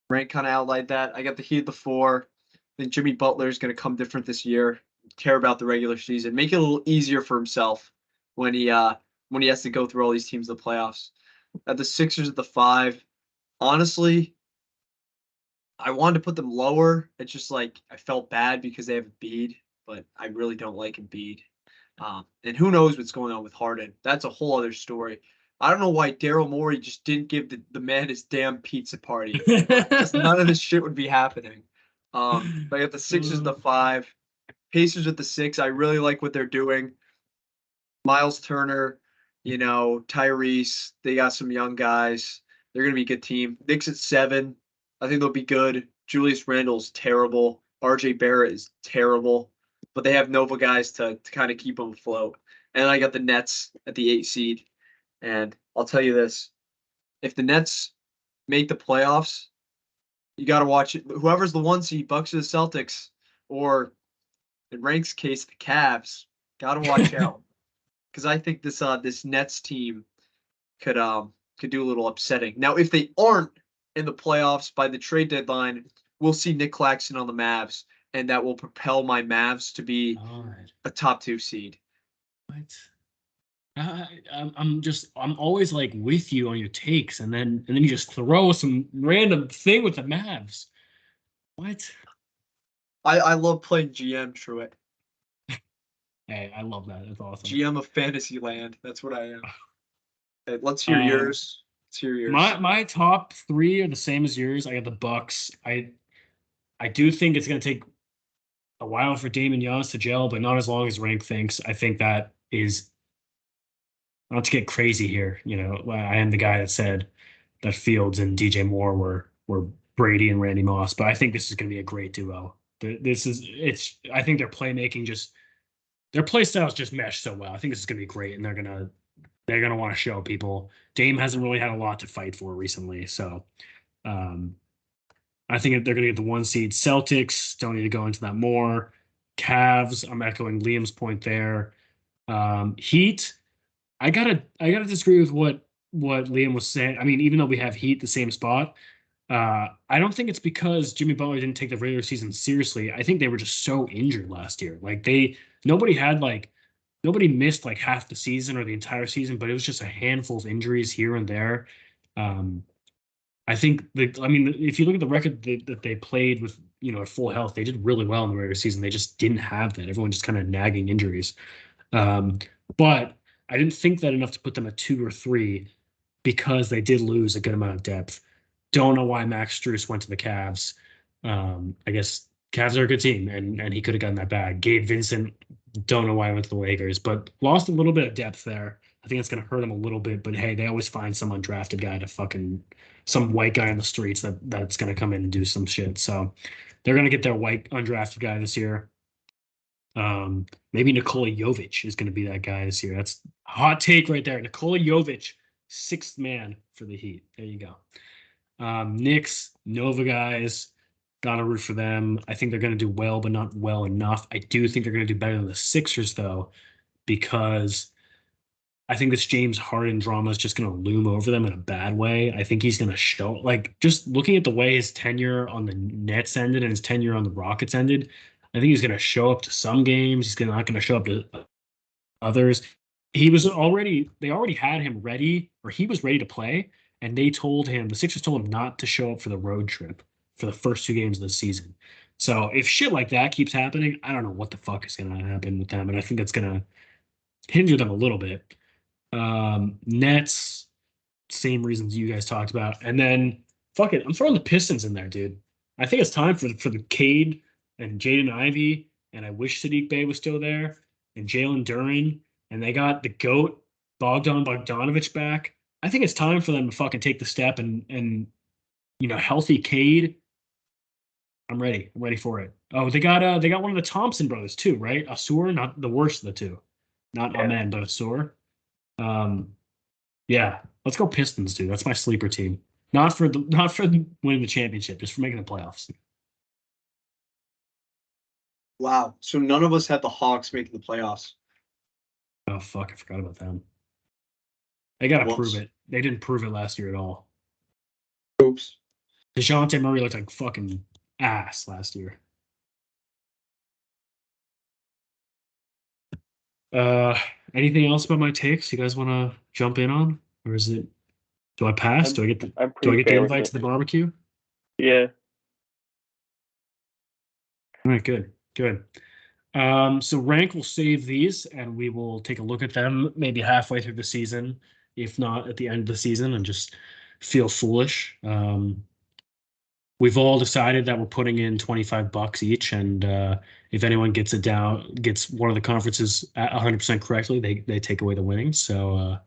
Rank kind of outlined that. I got the Heat at the 4. I think Jimmy Butler is going to come different this year. Care about the regular season. Make it a little easier for himself when he has to go through all these teams in the playoffs. At the Sixers at the 5. Honestly, I wanted to put them lower. It's just like I felt bad because they have Embiid, but I really don't like Embiid. And who knows what's going on with Harden. That's a whole other story. I don't know why Daryl Morey just didn't give the man his damn pizza party. Because none of this shit would be happening. But I got the Sixers at the 5. Pacers at the 6. I really like what they're doing. Miles Turner, Tyrese. They got some young guys. They're going to be a good team. Knicks at 7. I think they'll be good. Julius Randle's terrible. RJ Barrett is terrible. But they have Nova guys to kind of keep them afloat. And I got the Nets at the 8 seed. And I'll tell you this. If the Nets make the playoffs, you got to watch it. Whoever's the 1 seed, Bucks or the Celtics, or In Rank's case, the Cavs gotta watch out because I think this Nets team could do a little upsetting. Now, if they aren't in the playoffs by the trade deadline, we'll see Nick Claxton on the Mavs, and that will propel my Mavs to be God. a top 2 seed. What? I'm always like with you on your takes, and then you just throw some random thing with the Mavs. What? I love playing GM, Truett. Hey, I love that. That's awesome. GM of Fantasyland. That's what I am. Hey, let's hear yours. Let's hear yours. My top 3 are the same as yours. I got the Bucks. I do think it's going to take a while for Damon Giannis to gel, but not as long as Rank thinks. I think that is, not to get crazy here. I am the guy that said that Fields and DJ Moore were Brady and Randy Moss, but I think this is going to be a great duo. I think their playmaking their play styles just mesh so well. I think this is going to be great, and they're gonna want to show people. Dame hasn't really had a lot to fight for recently, so I think they're gonna get the 1 seed. Celtics, don't need to go into that more. Cavs, I'm echoing Liam's point there. Heat, I gotta disagree with what Liam was saying. I mean, even though we have Heat the same spot, I don't think it's because Jimmy Butler didn't take the regular season seriously. I think they were just so injured last year. Like nobody missed like half the season or the entire season, but it was just a handful of injuries here and there. I think if you look at the record that they played with, at full health, they did really well in the regular season. They just didn't have that. Everyone just kind of nagging injuries. But I didn't think that enough to put them at 2 or 3 because they did lose a good amount of depth. Don't know why Max Strus went to the Cavs. I guess Cavs are a good team, and he could have gotten that bag. Gabe Vincent, don't know why he went to the Lakers, but lost a little bit of depth there. I think it's going to hurt him a little bit, but hey, they always find some undrafted guy some white guy on the streets that's going to come in and do some shit. So they're going to get their white undrafted guy this year. Maybe Nikola Jovic is going to be that guy this year. That's a hot take right there. Nikola Jovic, 6th man for the Heat. There you go. Knicks, Nova guys, gotta root for them. I think they're going to do well, but not well enough. I do think they're going to do better than the Sixers, though, because I think this James Harden drama is just going to loom over them in a bad way. I think he's going to show, like, just looking at the way his tenure on the Nets ended and his tenure on the Rockets ended, I think he's going to show up to some games. He's not going to show up to others. They already had him ready, or he was ready to play, and the Sixers told him not to show up for the road trip for the first 2 games of the season. So if shit like that keeps happening, I don't know what the fuck is going to happen with them, and I think that's going to hinder them a little bit. Nets, same reasons you guys talked about. And then, fuck it, I'm throwing the Pistons in there, dude. I think it's time for the Cade and Jaden Ivey, and I wish Sadiq Bey was still there, and Jalen Duren, and they got the GOAT, Bogdan Bogdanovic back. I think it's time for them to fucking take the step and healthy Cade. I'm ready. I'm ready for it. Oh, they got one of the Thompson brothers too, right? Asur, not the worst of the two. Not Amen, but Asur. Yeah, let's go Pistons, dude. That's my sleeper team. Not for winning the championship, just for making the playoffs. Wow. So none of us had the Hawks making the playoffs. Oh fuck, I forgot about them. They gotta prove it. They didn't prove it last year at all. Oops. DeJounte Murray looked like fucking ass last year. Anything else about my takes you guys want to jump in on, or is it? Do I pass? Do I get the invite to the barbecue? Yeah. All right, good. So Rank will save these, and we will take a look at them maybe halfway through the season, if not at the end of the season, and just feel foolish. We've all decided that we're putting in $25 each, and if anyone gets one of the conferences at 100% correctly, they take away the winnings. So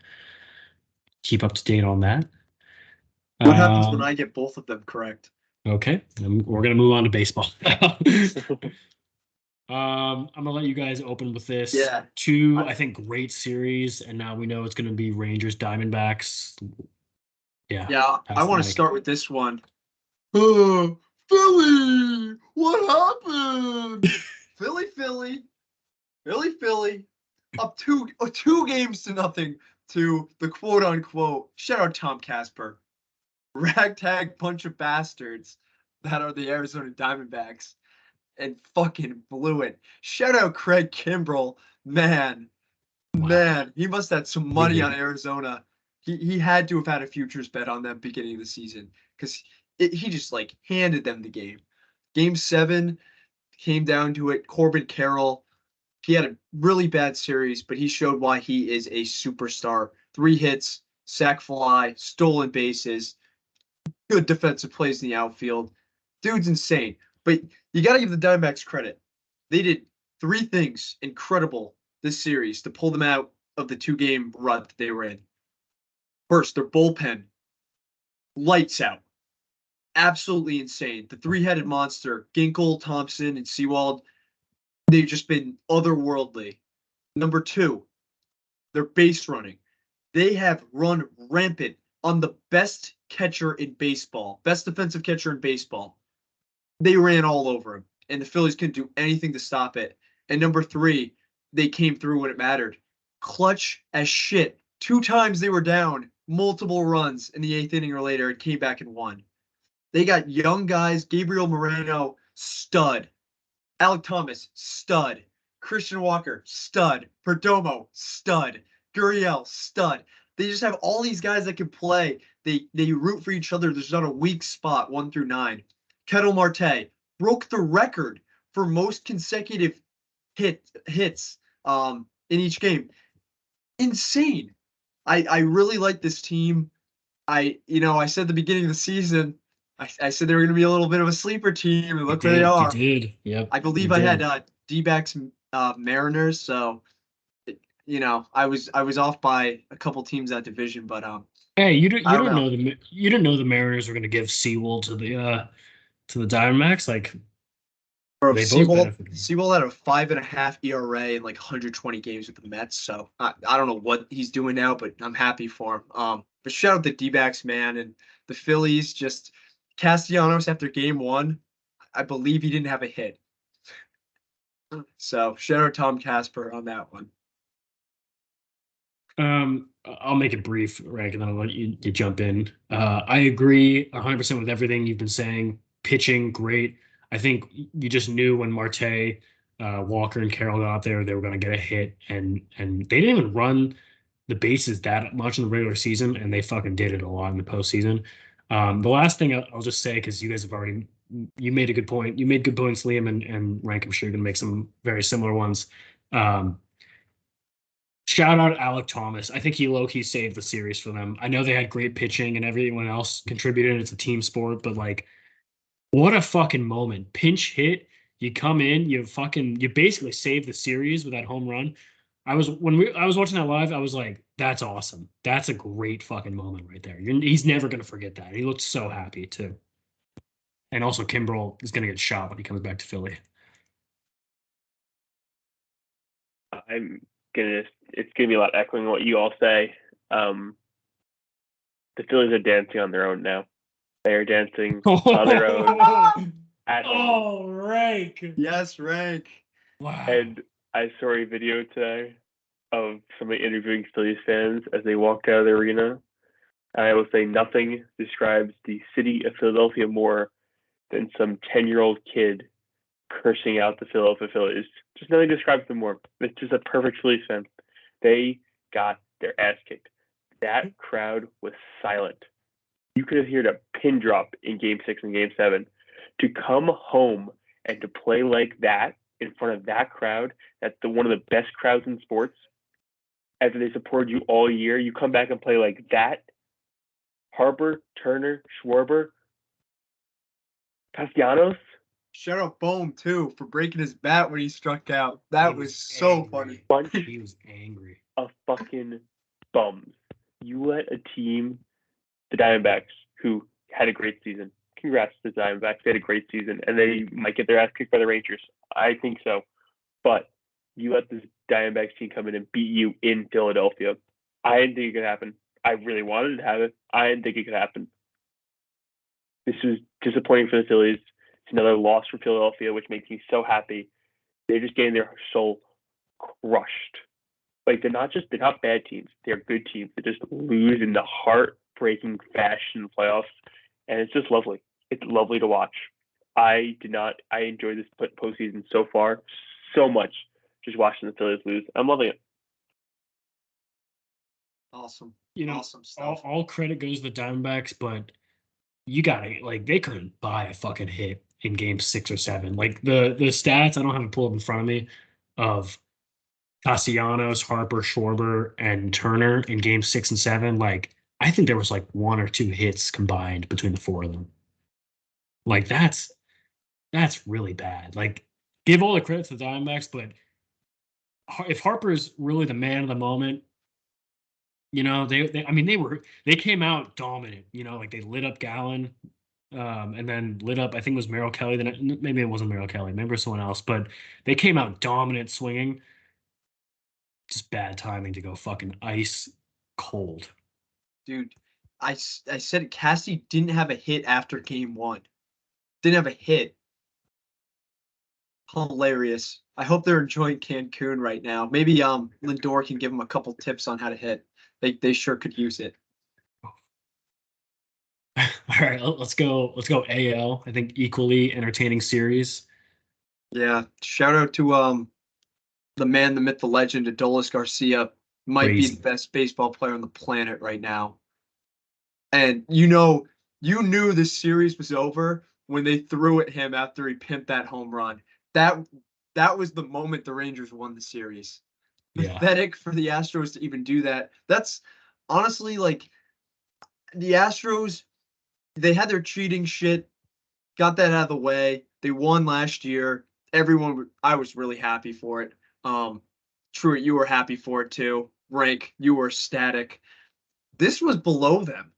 keep up to date on that. What happens when I get both of them correct? Okay, we're gonna move on to baseball. I'm gonna let you guys open with this. Yeah. 2, I think, great series, and now we know it's gonna be Rangers Diamondbacks. Yeah. I want to start with this one. Philly, what happened? Philly Philly, up 2 games to nothing to the quote unquote, shout out Tom Casper, ragtag bunch of bastards that are the Arizona Diamondbacks, and fucking blew it. Shout out Craig Kimbrell. Man, he must have had some money on Arizona. He had to have had a futures bet on them beginning of the season because he just like handed them the game. Game 7 came down to it. Corbin Carroll, he had a really bad series, but he showed why he is a superstar. 3 hits, sac fly, stolen bases, good defensive plays in the outfield. Dude's insane. But you got to give the Diamondbacks credit. They did 3 things incredible this series to pull them out of the 2-game rut that they were in. First, their bullpen, lights out. Absolutely insane. The 3-headed monster, Ginkle, Thompson, and Sewald, they've just been otherworldly. Number 2, their base running. They have run rampant on the best catcher in baseball, best defensive catcher in baseball. They ran all over him, and the Phillies couldn't do anything to stop it. And number 3, they came through when it mattered. Clutch as shit. 2 times they were down multiple runs in the 8th inning or later and came back and won. They got young guys. Gabriel Moreno, stud. Alec Thomas, stud. Christian Walker, stud. Perdomo, stud. Gurriel, stud. They just have all these guys that can play. They root for each other. There's not a weak spot, 1 through 9. Kettle Marte broke the record for most consecutive hits in each game. Insane. I really like this team. I said at the beginning of the season, I said they were going to be a little bit of a sleeper team, and look where they are. You did. Yep. I believe I had D-backs Mariners, so I was off by a couple teams that division, but hey, you didn't know the Mariners were going to give Sewell to the Diamondbacks. Like, bro, they both benefited. Sewell had a 5.5 ERA in like 120 games with the Mets, so I don't know what he's doing now, but I'm happy for him. But shout out the D-backs, man, and the Phillies. Just Castellanos after game 1, I believe he didn't have a hit. So shout out Tom Casper on that one. I'll make it brief, Rank, and then I'll let you jump in. I agree 100% with everything you've been saying. Pitching, great. I think you just knew when Marte, Walker, and Carroll got out there, they were going to get a hit, and they didn't even run the bases that much in the regular season, and they fucking did it a lot in the postseason. The last thing I'll just say, because you guys have already, you made a good point. You made good points, Liam, and Rank, I'm sure you're going to make some very similar ones. Shout out Alec Thomas. I think he low-key saved the series for them. I know they had great pitching and everyone else contributed. It's a team sport, but like, what a fucking moment. Pinch hit, you come in, you basically saved the series with that home run. I was watching that live, I was like, that's awesome. That's a great fucking moment right there. He's never going to forget that. He looked so happy too. And also Kimbrell is going to get shot when he comes back to Philly. It's gonna be a lot echoing what you all say. The Phillies are dancing on their own now. They are dancing on their own at home. Oh, Rank. Yes, Rank. Wow. And I saw a video today of somebody interviewing Phillies fans as they walked out of the arena. And I will say nothing describes the city of Philadelphia more than some 10-year-old kid cursing out the Philadelphia Phillies. Just nothing describes them more. It's just a perfect Phillies fan. They got their ass kicked. That crowd was silent. You could have heard a pin drop in Game 6 and Game 7. To come home and to play like that in front of that crowd, that's one of the best crowds in sports, after they supported you all year, you come back and play like that. Harper, Turner, Schwarber, Castellanos. Shout out Bohm too for breaking his bat when he struck out. That was so funny. He was angry. Of fucking bums. You let a team, the Diamondbacks, who had a great season. Congrats to the Diamondbacks. They had a great season, and they might get their ass kicked by the Rangers. I think so. But you let this Diamondbacks team come in and beat you in Philadelphia. I didn't think it could happen. I really wanted to have it. I didn't think it could happen. This was disappointing for the Phillies. It's another loss for Philadelphia, which makes me so happy. They're just getting their soul crushed. Like they're not bad teams. They're good teams. They just lose in the heartbreaking fashion in the playoffs, and it's just lovely. It's lovely to watch. I enjoy this postseason so far so much. Just watching the Phillies lose, I'm loving it. Awesome. Awesome stuff. All credit goes to the Diamondbacks, but you gotta they couldn't buy a fucking hit in game 6 or 7. Like the stats, I don't have it pulled up in front of me, of Castellanos, Harper, Schwarber, and Turner in game 6 and 7. Like I think there was like 1 or 2 hits combined between the 4 of them. Like that's really bad. Like give all the credit to the Diamondbacks, but if Harper's really the man of the moment, they came out dominant. Like they lit up Gallen, and then lit up. I think it was Merrill Kelly. Then maybe it wasn't Merrill Kelly. Maybe it was someone else. But they came out dominant, swinging. Just bad timing to go fucking ice cold. Dude, I said Cassie didn't have a hit after game 1. Didn't have a hit. Hilarious. I hope they're enjoying Cancun right now. Maybe Lindor can give them a couple tips on how to hit. They sure could use it. All right, let's go AL. I think equally entertaining series. Yeah, shout out to the man, the myth, the legend, Adolis Garcia. Might Crazy. be the best baseball player on the planet right now. And you knew this series was over when they threw at him after he pimped that home run. That was the moment the Rangers won the series. Yeah. Pathetic for the Astros to even do that. That's honestly like the Astros, they had their cheating shit, got that out of the way. They won last year. I was really happy for it. Truett, you were happy for it too. Rank, you were ecstatic. This was below them,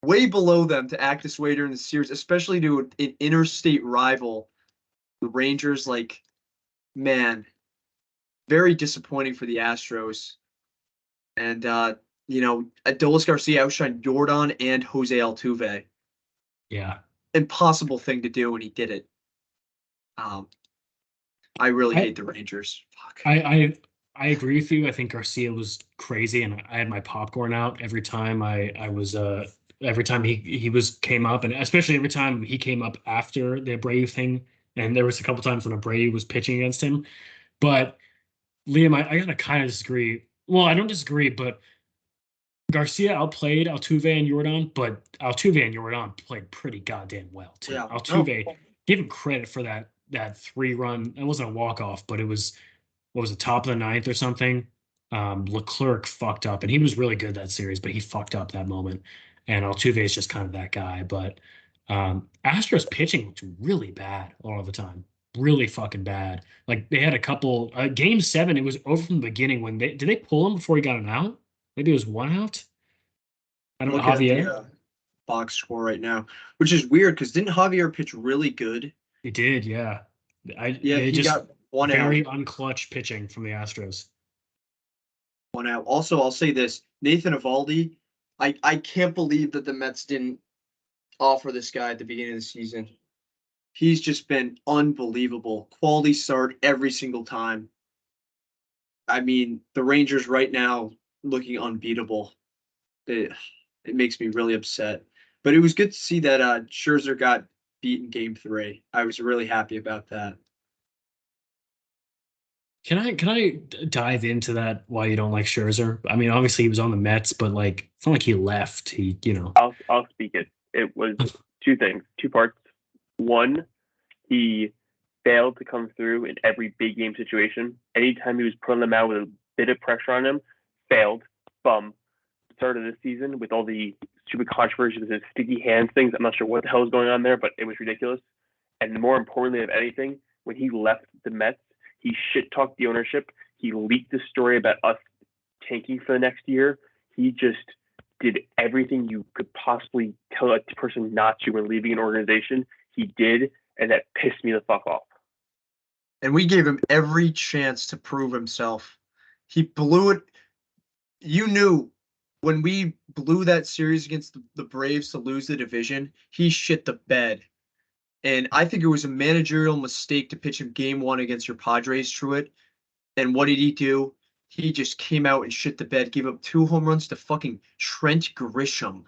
way below them to act this way during the series, especially to an interstate rival. The Rangers, like, man, very disappointing for the Astros. And, Adolis Garcia outshined Jordan and Jose Altuve. Yeah. Impossible thing to do, and he did it. I really hate the Rangers. Fuck. I agree with you. I think Garcia was crazy, and I had my popcorn out every time every time he came up, and especially every time he came up after the Abreu thing. And there was a couple times when Abreu was pitching against him. But Liam, I gotta kind of disagree. Well, I don't disagree, but Garcia outplayed Altuve and Jordan, but Altuve and Jordan played pretty goddamn well too. Yeah. Altuve, give him credit for that 3-run. It wasn't a walk-off, but it was, what was it, top of the 9th or something? Leclerc fucked up, and he was really good that series, but he fucked up that moment. And Altuve is just kind of that guy. But Astros pitching looked really bad all the time. Really fucking bad. Like they had a couple game 7, it was over from the beginning when did they pull him before he got an out? Maybe it was 1 out. I don't know. Javier. At the box score right now, which is weird because didn't Javier pitch really good? He did, yeah. He just got 1 out. Very unclutch pitching from the Astros. 1 out. Also, I'll say this: Nathan Eovaldi. I can't believe that the Mets didn't offer this guy at the beginning of the season. He's just been unbelievable. Quality start every single time. I mean, the Rangers right now looking unbeatable. It makes me really upset. But it was good to see that Scherzer got beat in game 3. I was really happy about that. Can I dive into that, why you don't like Scherzer? I mean, obviously he was on the Mets, but like it's not like he left. I'll speak it. It was 2 things, 2 parts. 1, he failed to come through in every big game situation. Anytime he was putting them out with a bit of pressure on him, failed. Start of this season with all the stupid controversy with his sticky hands things. I'm not sure what the hell is going on there, but it was ridiculous. And more importantly of anything, when he left the Mets, he shit-talked the ownership. He leaked the story about us tanking for the next year. He just did everything you could possibly tell a person not to when leaving an organization. He did, and that pissed me the fuck off. And we gave him every chance to prove himself. He blew it. You knew when we blew that series against the Braves to lose the division, he shit the bed. And I think it was a managerial mistake to pitch him game 1 against your Padres, Truett. And what did he do? He just came out and shit the bed, gave up 2 home runs to fucking Trent Grisham.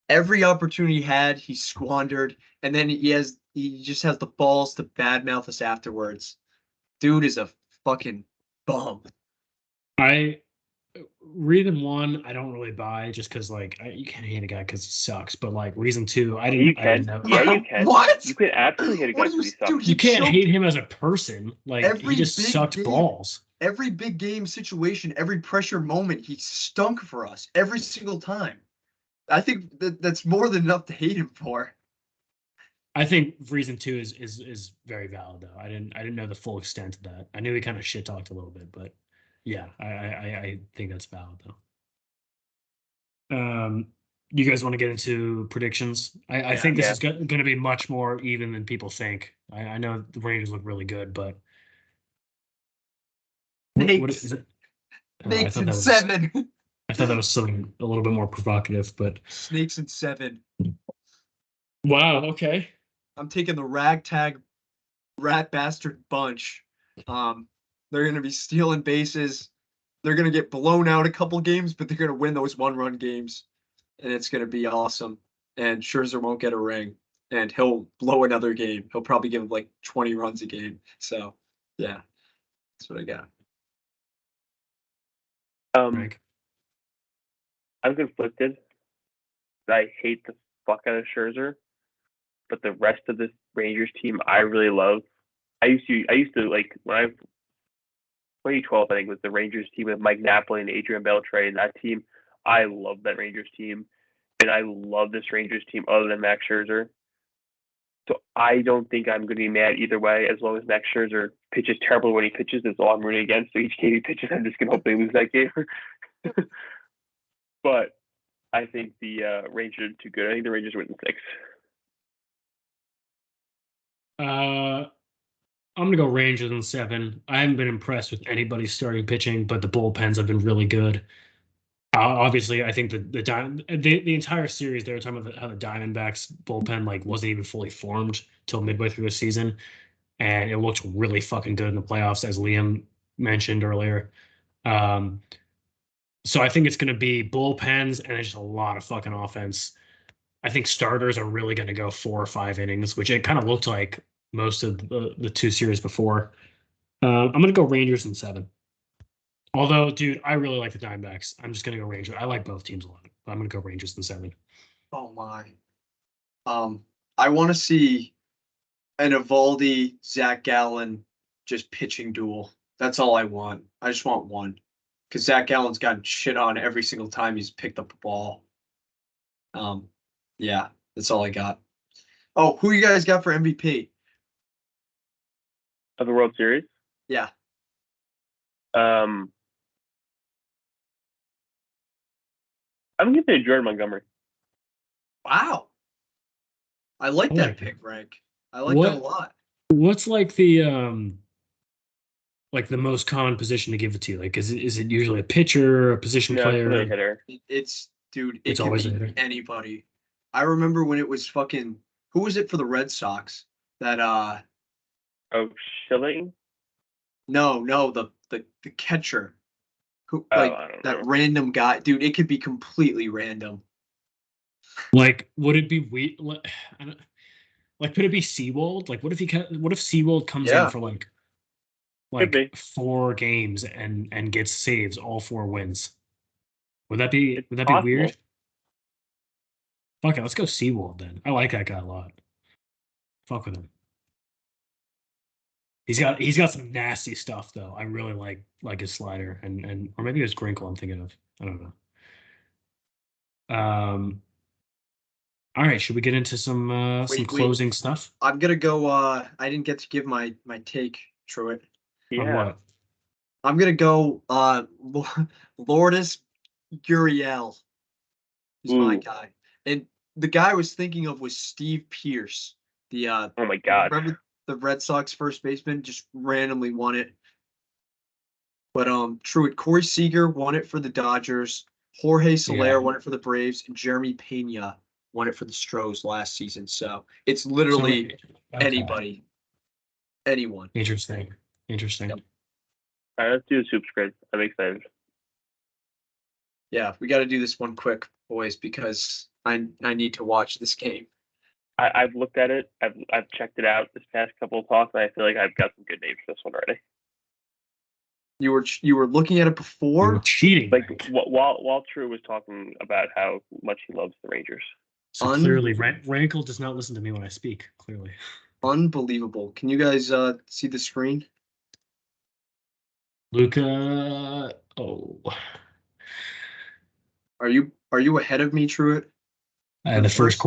Every opportunity he had, he squandered, and then he just has the balls to badmouth us afterwards. Dude is a fucking bum. Reason one, I don't really buy just because you can't hate a guy because he sucks. But reason two, I You didn't can. know. Yeah, you can. What? You can absolutely hit a guy What are because he you, sucks. dude? You can't choked hate him as a person. He every just big sucked game. balls. Every big game situation, every pressure moment, he stunk for us every single time. I think that's more than enough to hate him for. I think reason two is very valid though. I didn't know the full extent of that. I knew he kind of shit talked a little bit, but yeah, I think that's valid though. You guys want to get into predictions? I think this is going to be much more even than people think. I know the Rangers look really good, but what is it? Snakes in 7. I thought that was something a little bit more provocative, but Snakes in 7. wow, okay. I'm taking the ragtag rat bastard bunch. They're going to be stealing bases. They're going to get blown out a couple games, but they're going to win those 1-run games, and it's going to be awesome. And Scherzer won't get a ring, and he'll blow another game. He'll probably give him like 20 runs a game. So, yeah, that's what I got. Frank? I'm conflicted. I hate the fuck out of Scherzer, but the rest of this Rangers team I really love. I used to like when I 2012 I think was the Rangers team with Mike Napoli and Adrian Beltre, and that team I love that Rangers team, and I love this Rangers team other than Max Scherzer. So I don't think I'm going to be mad either way as long as Max Scherzer pitches terrible when he pitches. That's all I'm rooting against. So each game he pitches, I'm just going to hope they lose that game. But I think the Rangers are too good. I think the Rangers win in 6. I'm gonna go Rangers in 7. I haven't been impressed with anybody starting pitching, but the bullpens have been really good. Obviously, I think the entire series they were talking about how the Diamondbacks bullpen wasn't even fully formed till midway through the season, and it looked really fucking good in the playoffs, as Liam mentioned earlier. So I think it's going to be bullpens and just a lot of fucking offense. I think starters are really going to go 4 or 5 innings, which it kind of looked like most of the 2 series before. I'm going to go Rangers in 7. Although, dude, I really like the Diamondbacks. I'm just going to go Rangers. I like both teams a lot, but I'm going to go Rangers in 7. Oh my. I want to see an Evaldi, Zach Gallen just pitching duel. That's all I want. I just want one. Because Zach Gallen's gotten shit on every single time he's picked up the ball. Yeah, that's all I got. Oh, who you guys got for MVP? Of the World Series? Yeah. I'm going to say Jordan Montgomery. Wow. I like that pick, Frank. I like that a lot. What's the most common position to give it to? Is it usually a pitcher, a position player? It's a hitter. It's always can be anybody. I remember when it was fucking who was it for the Red Sox? That Schilling? No, the catcher. Who I don't know. Random guy. Dude, it could be completely random. Would it be weird? Could it be Seawold? What if Seawold comes in for 4 games and gets saves all 4 wins? Would that be weird? Okay, let's go Seawold then. I like that guy a lot. Fuck with him. He's got some nasty stuff though. I really like his slider and or maybe his crinkle I'm thinking of. I don't know. All right, should we get into some closing stuff? I'm gonna go. I didn't get to give my take, Truett. Yeah. On what? I'm gonna go. Lourdes Gurriel is my guy, and the guy I was thinking of was Steve Pearce. The oh my god, remember the Red Sox first baseman just randomly won it. But Truett, Corey Seager won it for the Dodgers. Jorge Soler won it for the Braves, and Jeremy Pena won it for the Stros last season. So it's literally Okay. anybody, anyone. Interesting. Yep. All right, let's do a soup grid. I'm excited. Yeah, we got to do this one quick, boys, because I need to watch this game. I've looked at it. I've checked it out this past couple of talks, and I feel like I've got some good names for this one already. You were looking at it You're before. cheating. Like Rank. while Truett was talking about how much he loves the Rangers. So clearly, Rankle does not listen to me when I speak. Clearly. Unbelievable. Can you guys see the screen? Luca. Oh. Are you ahead of me, Truett? The first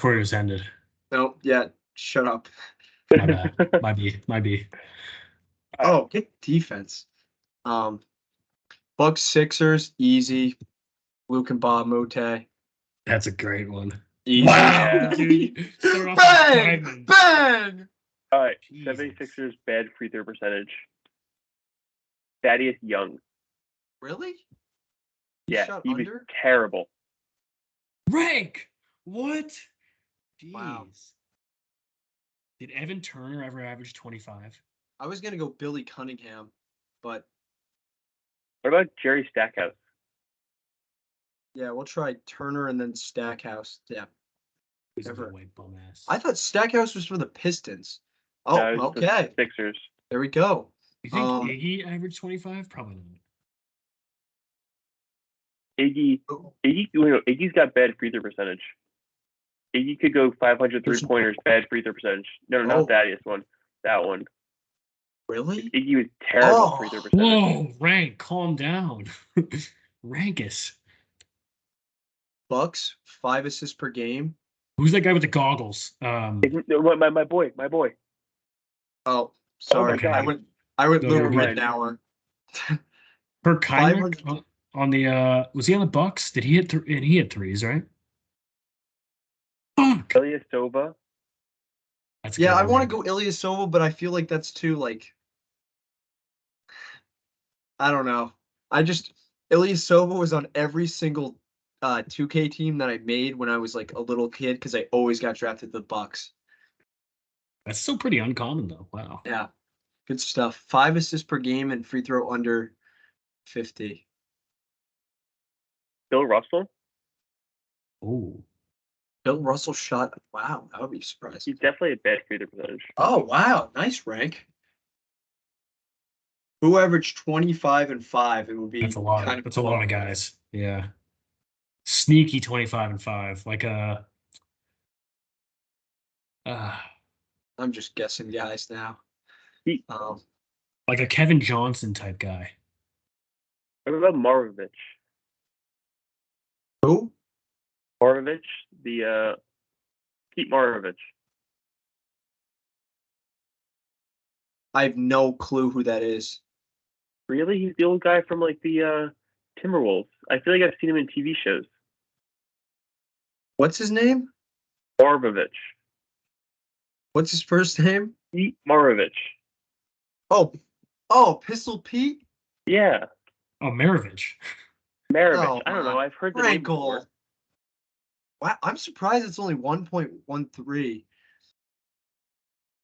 quarter just ended. No, yeah. Shut up. My bad. Might be. Oh, get defense. Bucks Sixers easy. Luke and Bob Mote. That's a great one. Easy. Wow, Yeah. dude. Start off with Bang! diamonds. Bang! All right, Jesus. 76ers bad free throw percentage. Thaddeus Young. Really? He Yeah, shot he was under? terrible. Rank. What? Jeez. Wow. Did Evan Turner ever average 25? I was gonna go Billy Cunningham, but What about Jerry Stackhouse? yeah, we'll try Turner and then Stackhouse. Yeah. He's a Never. good white bum ass. I thought Stackhouse was for the Pistons. Oh, No, it was the okay. Sixers. There we go. You think Iggy averaged 25? Probably not. Iggy's got bad free throw percentage. Iggy could go 500 3-pointers, bad free throw percentage. No, not Thaddeus one. That one. Really? Iggy was terrible free throw percentage. Whoa, Rank, calm down. Rankus. Bucks, 5 assists per game. Who's that guy with the goggles? My boy. Oh, sorry. God. I went No, Lou you're good. Ridnour. Per Kyler 500 on the was he on the Bucks? Did he hit and he hit threes, right? Fuck. Ilyasova. That's a Yeah, good I one, want to Rank. go Ilyasova, but I feel like that's too like I don't know. Ilyasova was on every single 2K team that I made when I was like a little kid because I always got drafted to the Bucks. That's still pretty uncommon though. Wow. Yeah. Good stuff. 5 assists per game and free throw under 50. Bill Russell. Oh. Bill Russell shot. Wow, I would be surprised. He's definitely a bad free throw percentage. Oh, wow. Nice rank. Who averaged 25 and 5? It would be That's a lot. kind of That's a lot of guys. Yeah. Sneaky 25 and 5. Like a I'm just guessing guys now. like a Kevin Johnson type guy. What about Marovich? Who? Marovich, the Pete Marovich. I have no clue who that is. Really? He's the old guy from like the Timberwolves. I feel like I've seen him in TV shows. What's his name? Marovich. What's his first name? Pete Marovich. Oh, Pistol Pete? Yeah. Oh, Maravich. Marovich. Oh, I don't know. I've heard the name before. Wow, I'm surprised it's only 1.13.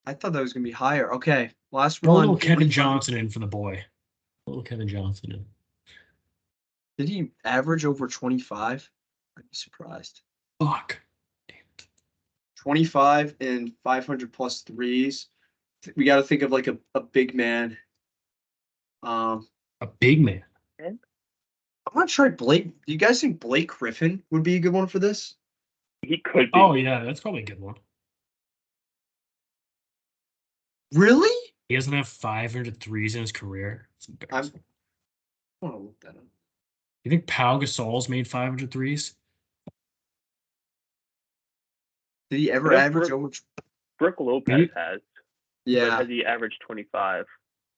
I thought that was gonna be higher. Okay, last Throw a one. little Kevin Johnson in for the boy. A little Kevin Johnson in. Did he average over 25? I'd be surprised. Fuck. 25 and 500 plus threes. We got to think of like a big man. A big man. I'm gonna try Blake. Do you guys think Blake Griffin would be a good one for this? He could be. Oh yeah, that's probably a good one. Really? He doesn't have 500 threes in his career. It's embarrassing. I want to look that up. You think Pau Gasol's made 500 threes? Did he ever I know average over? Brooke Lopez Maybe- has. But Yeah, has he averaged 25?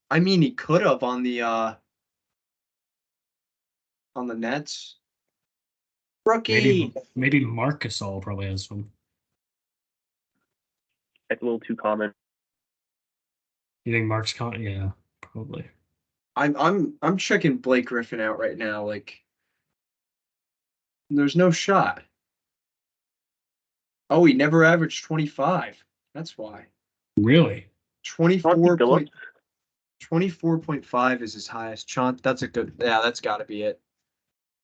I mean he could have on the Nets. Rookie. Maybe Marc Gasol probably has one. That's a little too common. You think Mark's con? Yeah, probably. I'm checking Blake Griffin out right now. Like, there's no shot. Oh, he never averaged 25. That's why. Really? 24.5 is his highest. That's a good. Yeah, that's got to be it.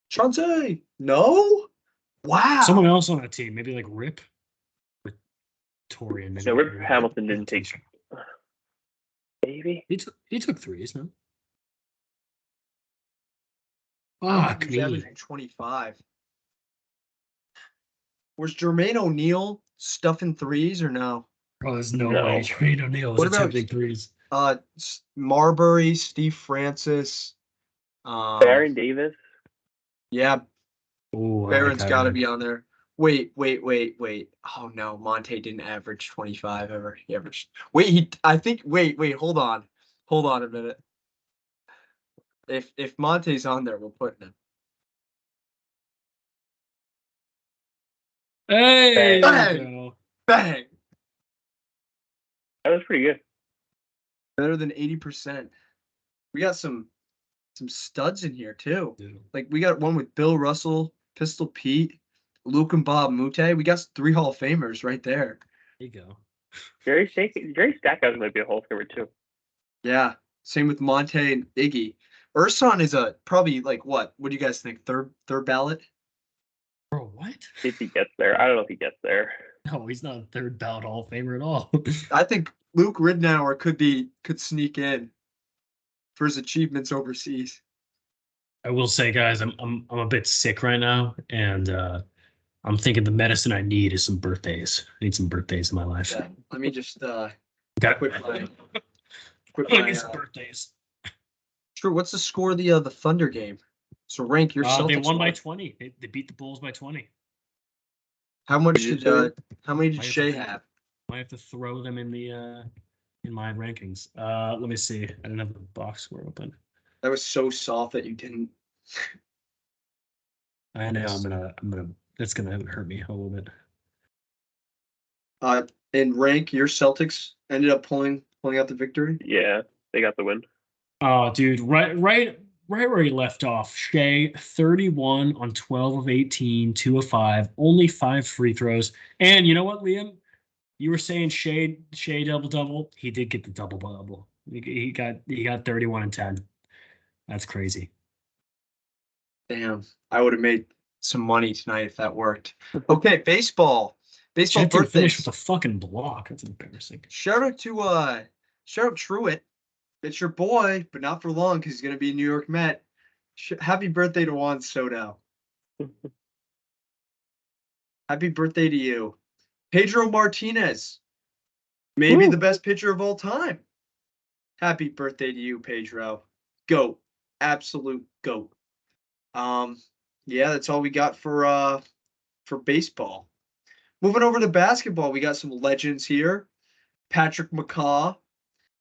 Chauncey, no. Wow. Someone else on that team, maybe like Rip with Torian. Maybe No, Rip Hamilton didn't take. Maybe he took threes, no? Fuck, he's averaging 25. Was Jermaine O'Neal stuffing threes or no? Oh, there's no way. Jermaine O'Neal was attempting threes. Marbury, Steve Francis, Baron Davis. Yeah, oh, Baron's got to be on there. Wait. Oh no, Monte didn't average 25 ever. He averaged. Wait, hold on a minute. If Monte's on there, we'll put him. Hey, bang. That was pretty good. Better than 80%. We got some studs in here too. Yeah. Like we got one with Bill Russell, Pistol Pete, Luke and Bob Mute. We got 3 Hall of Famers right there. There you go. Jerry Stackhouse might be a Hall of Famer too. Yeah. Same with Monte and Iggy. Urson is probably like what? What do you guys think? Third ballot? Bro, what? If he gets there. I don't know if he gets there. No, he's not a third ballot Hall of Famer at all. I think Luke Ridnour could sneak in for his achievements overseas. I will say, guys, I'm a bit sick right now, and I'm thinking the medicine I need is some birthdays. I need some birthdays in my life. Yeah. Let me just quit my birthdays. True. What's the score of the Thunder game? So rank your Celtics. They won by 20. They beat the Bulls by 20. How many did Shea have? I have to throw them in the in my rankings. Let me see. I didn't have the box score open. That was so soft that you didn't. I know. I'm gonna. That's gonna hurt me a little bit. In rank, your Celtics ended up pulling out the victory. Yeah, they got the win. Oh, dude, right where he left off. Shea, 31 on 12 of 18, 2 of 5, only 5 free throws. And you know what, Liam? You were saying Shea double-double. He did get the double-double. He got 31 and 10. That's crazy. Damn, I would have made some money tonight if that worked. Okay, baseball birthdays. Finish with a fucking block. That's embarrassing. Shout out Truett. It's your boy, but not for long because he's going to be a New York Met. Happy birthday to Juan Soto. Happy birthday to you. Pedro Martinez, maybe the best pitcher of all time. Happy birthday to you, Pedro. GOAT. Absolute GOAT. Yeah, that's all we got for baseball. Moving over to basketball, we got some legends here. Patrick McCaw,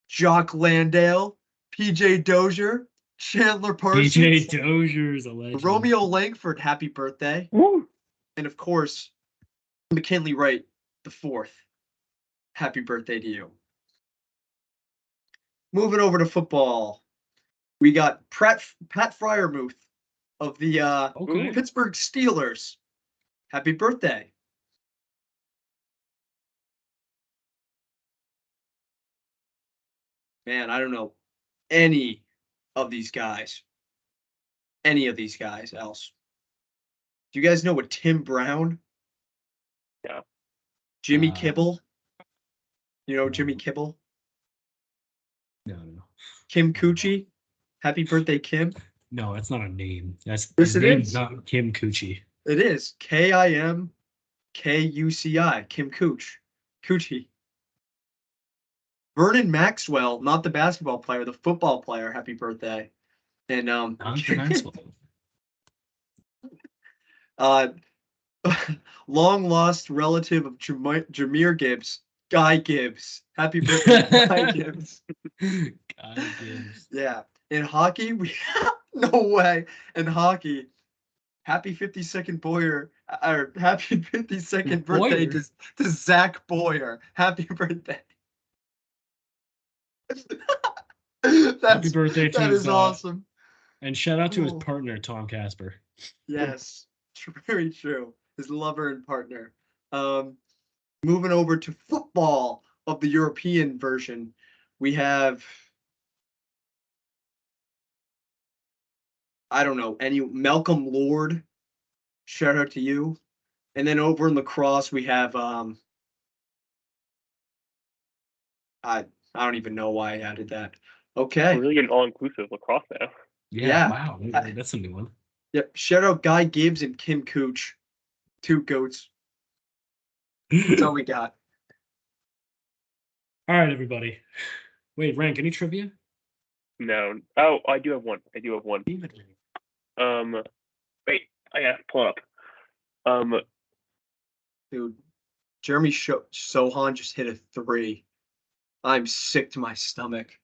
Jock Landale, PJ Dozier, Chandler Parsons. PJ Dozier's a legend. Romeo Langford, happy birthday. Woo. And of course, McKinley Wright, the 4th. Happy birthday to you. Moving over to football, we got Pat Fryermuth of the Pittsburgh Steelers. Happy birthday. Man, I don't know any of these guys else. Do you guys know what Tim Brown? Yeah. Jimmy Kibble? You know Jimmy Kibble? No. Kim Cucci? Happy birthday, Kim. No, that's not a name. Yes, his it name is. Not Kim Cucci. It is KIMKUCI. Kim Cucci. Vernon Maxwell, not the basketball player, the football player. Happy birthday. And not the Maxwell. Long lost relative of Jahmyr Gibbs, Guy Gibbs. Happy birthday, Guy Gibbs. Guy Gibbs. Yeah. In hockey, no way. In hockey, happy 52nd happy 52nd birthday to Zach Boyer. Happy birthday. Happy birthday to that is awesome. And shout out to his partner, Tom Casper. Yes, very true. His lover and partner. Moving over to football of the European version, we have, I don't know, any Malcolm Lord. Shout out to you. And then over in lacrosse, we have I don't even know why I added that. Okay. We're really getting all-inclusive lacrosse now. Yeah. Wow. That's a new one. Yep. Shout out Guy Gibbs and Kim Cooch. 2 goats. That's all we got. All right, everybody. Wait, Rank, any trivia? No. Oh, I do have one. Wait, I gotta pull it up. Dude, Jeremy Sohan just hit a 3. I'm sick to my stomach.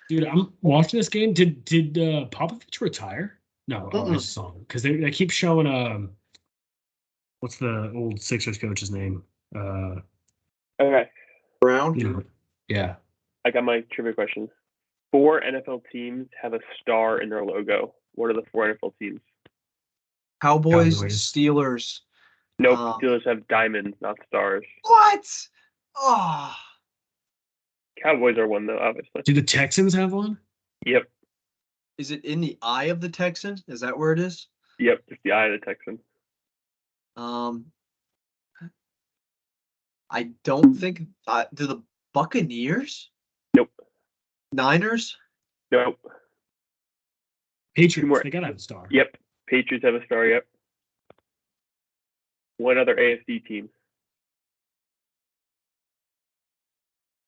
Dude, I'm watching this game. Did Popovich retire? No, it's a song. Because they keep showing what's the old Sixers coach's name? Okay. Brown? Yeah. I got my trivia question. 4 NFL teams have a star in their logo. What are the 4 NFL teams? Cowboys. Cowboys. Steelers. Nope, Steelers have diamonds, not stars. What? Oh. Cowboys are one, though, obviously. Do the Texans have one? Yep. Is it in the eye of the Texan? Is that where it is? Yep, it's the eye of the Texan. I don't think. Do the Buccaneers? Nope. Niners? Nope. Patriots. They gotta have a star. Yep. Patriots have a star. Yep. One other AFC team.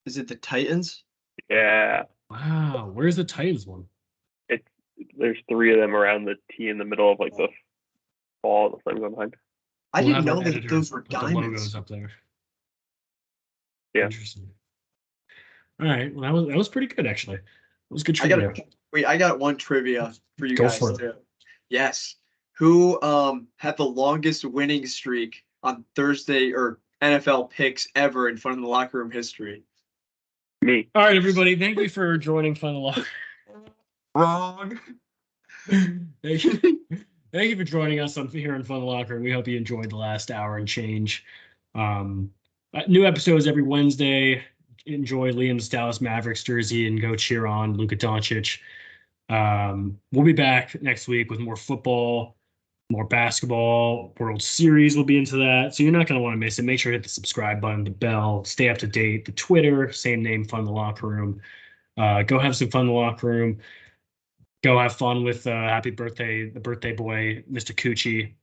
Is it the Titans? Yeah. Wow. Where's the Titans one? There's 3 of them around the T in the middle of like the ball, the flames on behind. I didn't know that those were diamonds. The logos up there. Yeah. Interesting. All right. Well, that was pretty good actually. It was good trivia. I got one trivia for you guys for too. Yes. Who had the longest winning streak on Thursday or NFL picks ever in Fun in the Locker Room history? Me. All right, everybody. Thank you for joining Fun in the Locker. Wrong. Thank you for joining us here in Fun in the Locker Room. We hope you enjoyed the last hour and change. New episodes every Wednesday. Enjoy Liam's Dallas Mavericks jersey and go cheer on Luka Doncic. We'll be back next week with more football, more basketball, World Series. We'll be into that. So you're not going to want to miss it. Make sure to hit the subscribe button, the bell, stay up to date. The Twitter, same name, Fun in the Locker Room. Go have some fun in the locker room. Go have fun with happy birthday, the birthday boy, Mr. Coochie.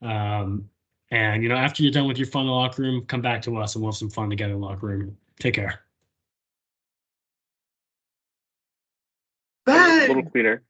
And, after you're done with your fun in the locker room, come back to us and we'll have some fun together in the locker room. Take care. A little cleaner.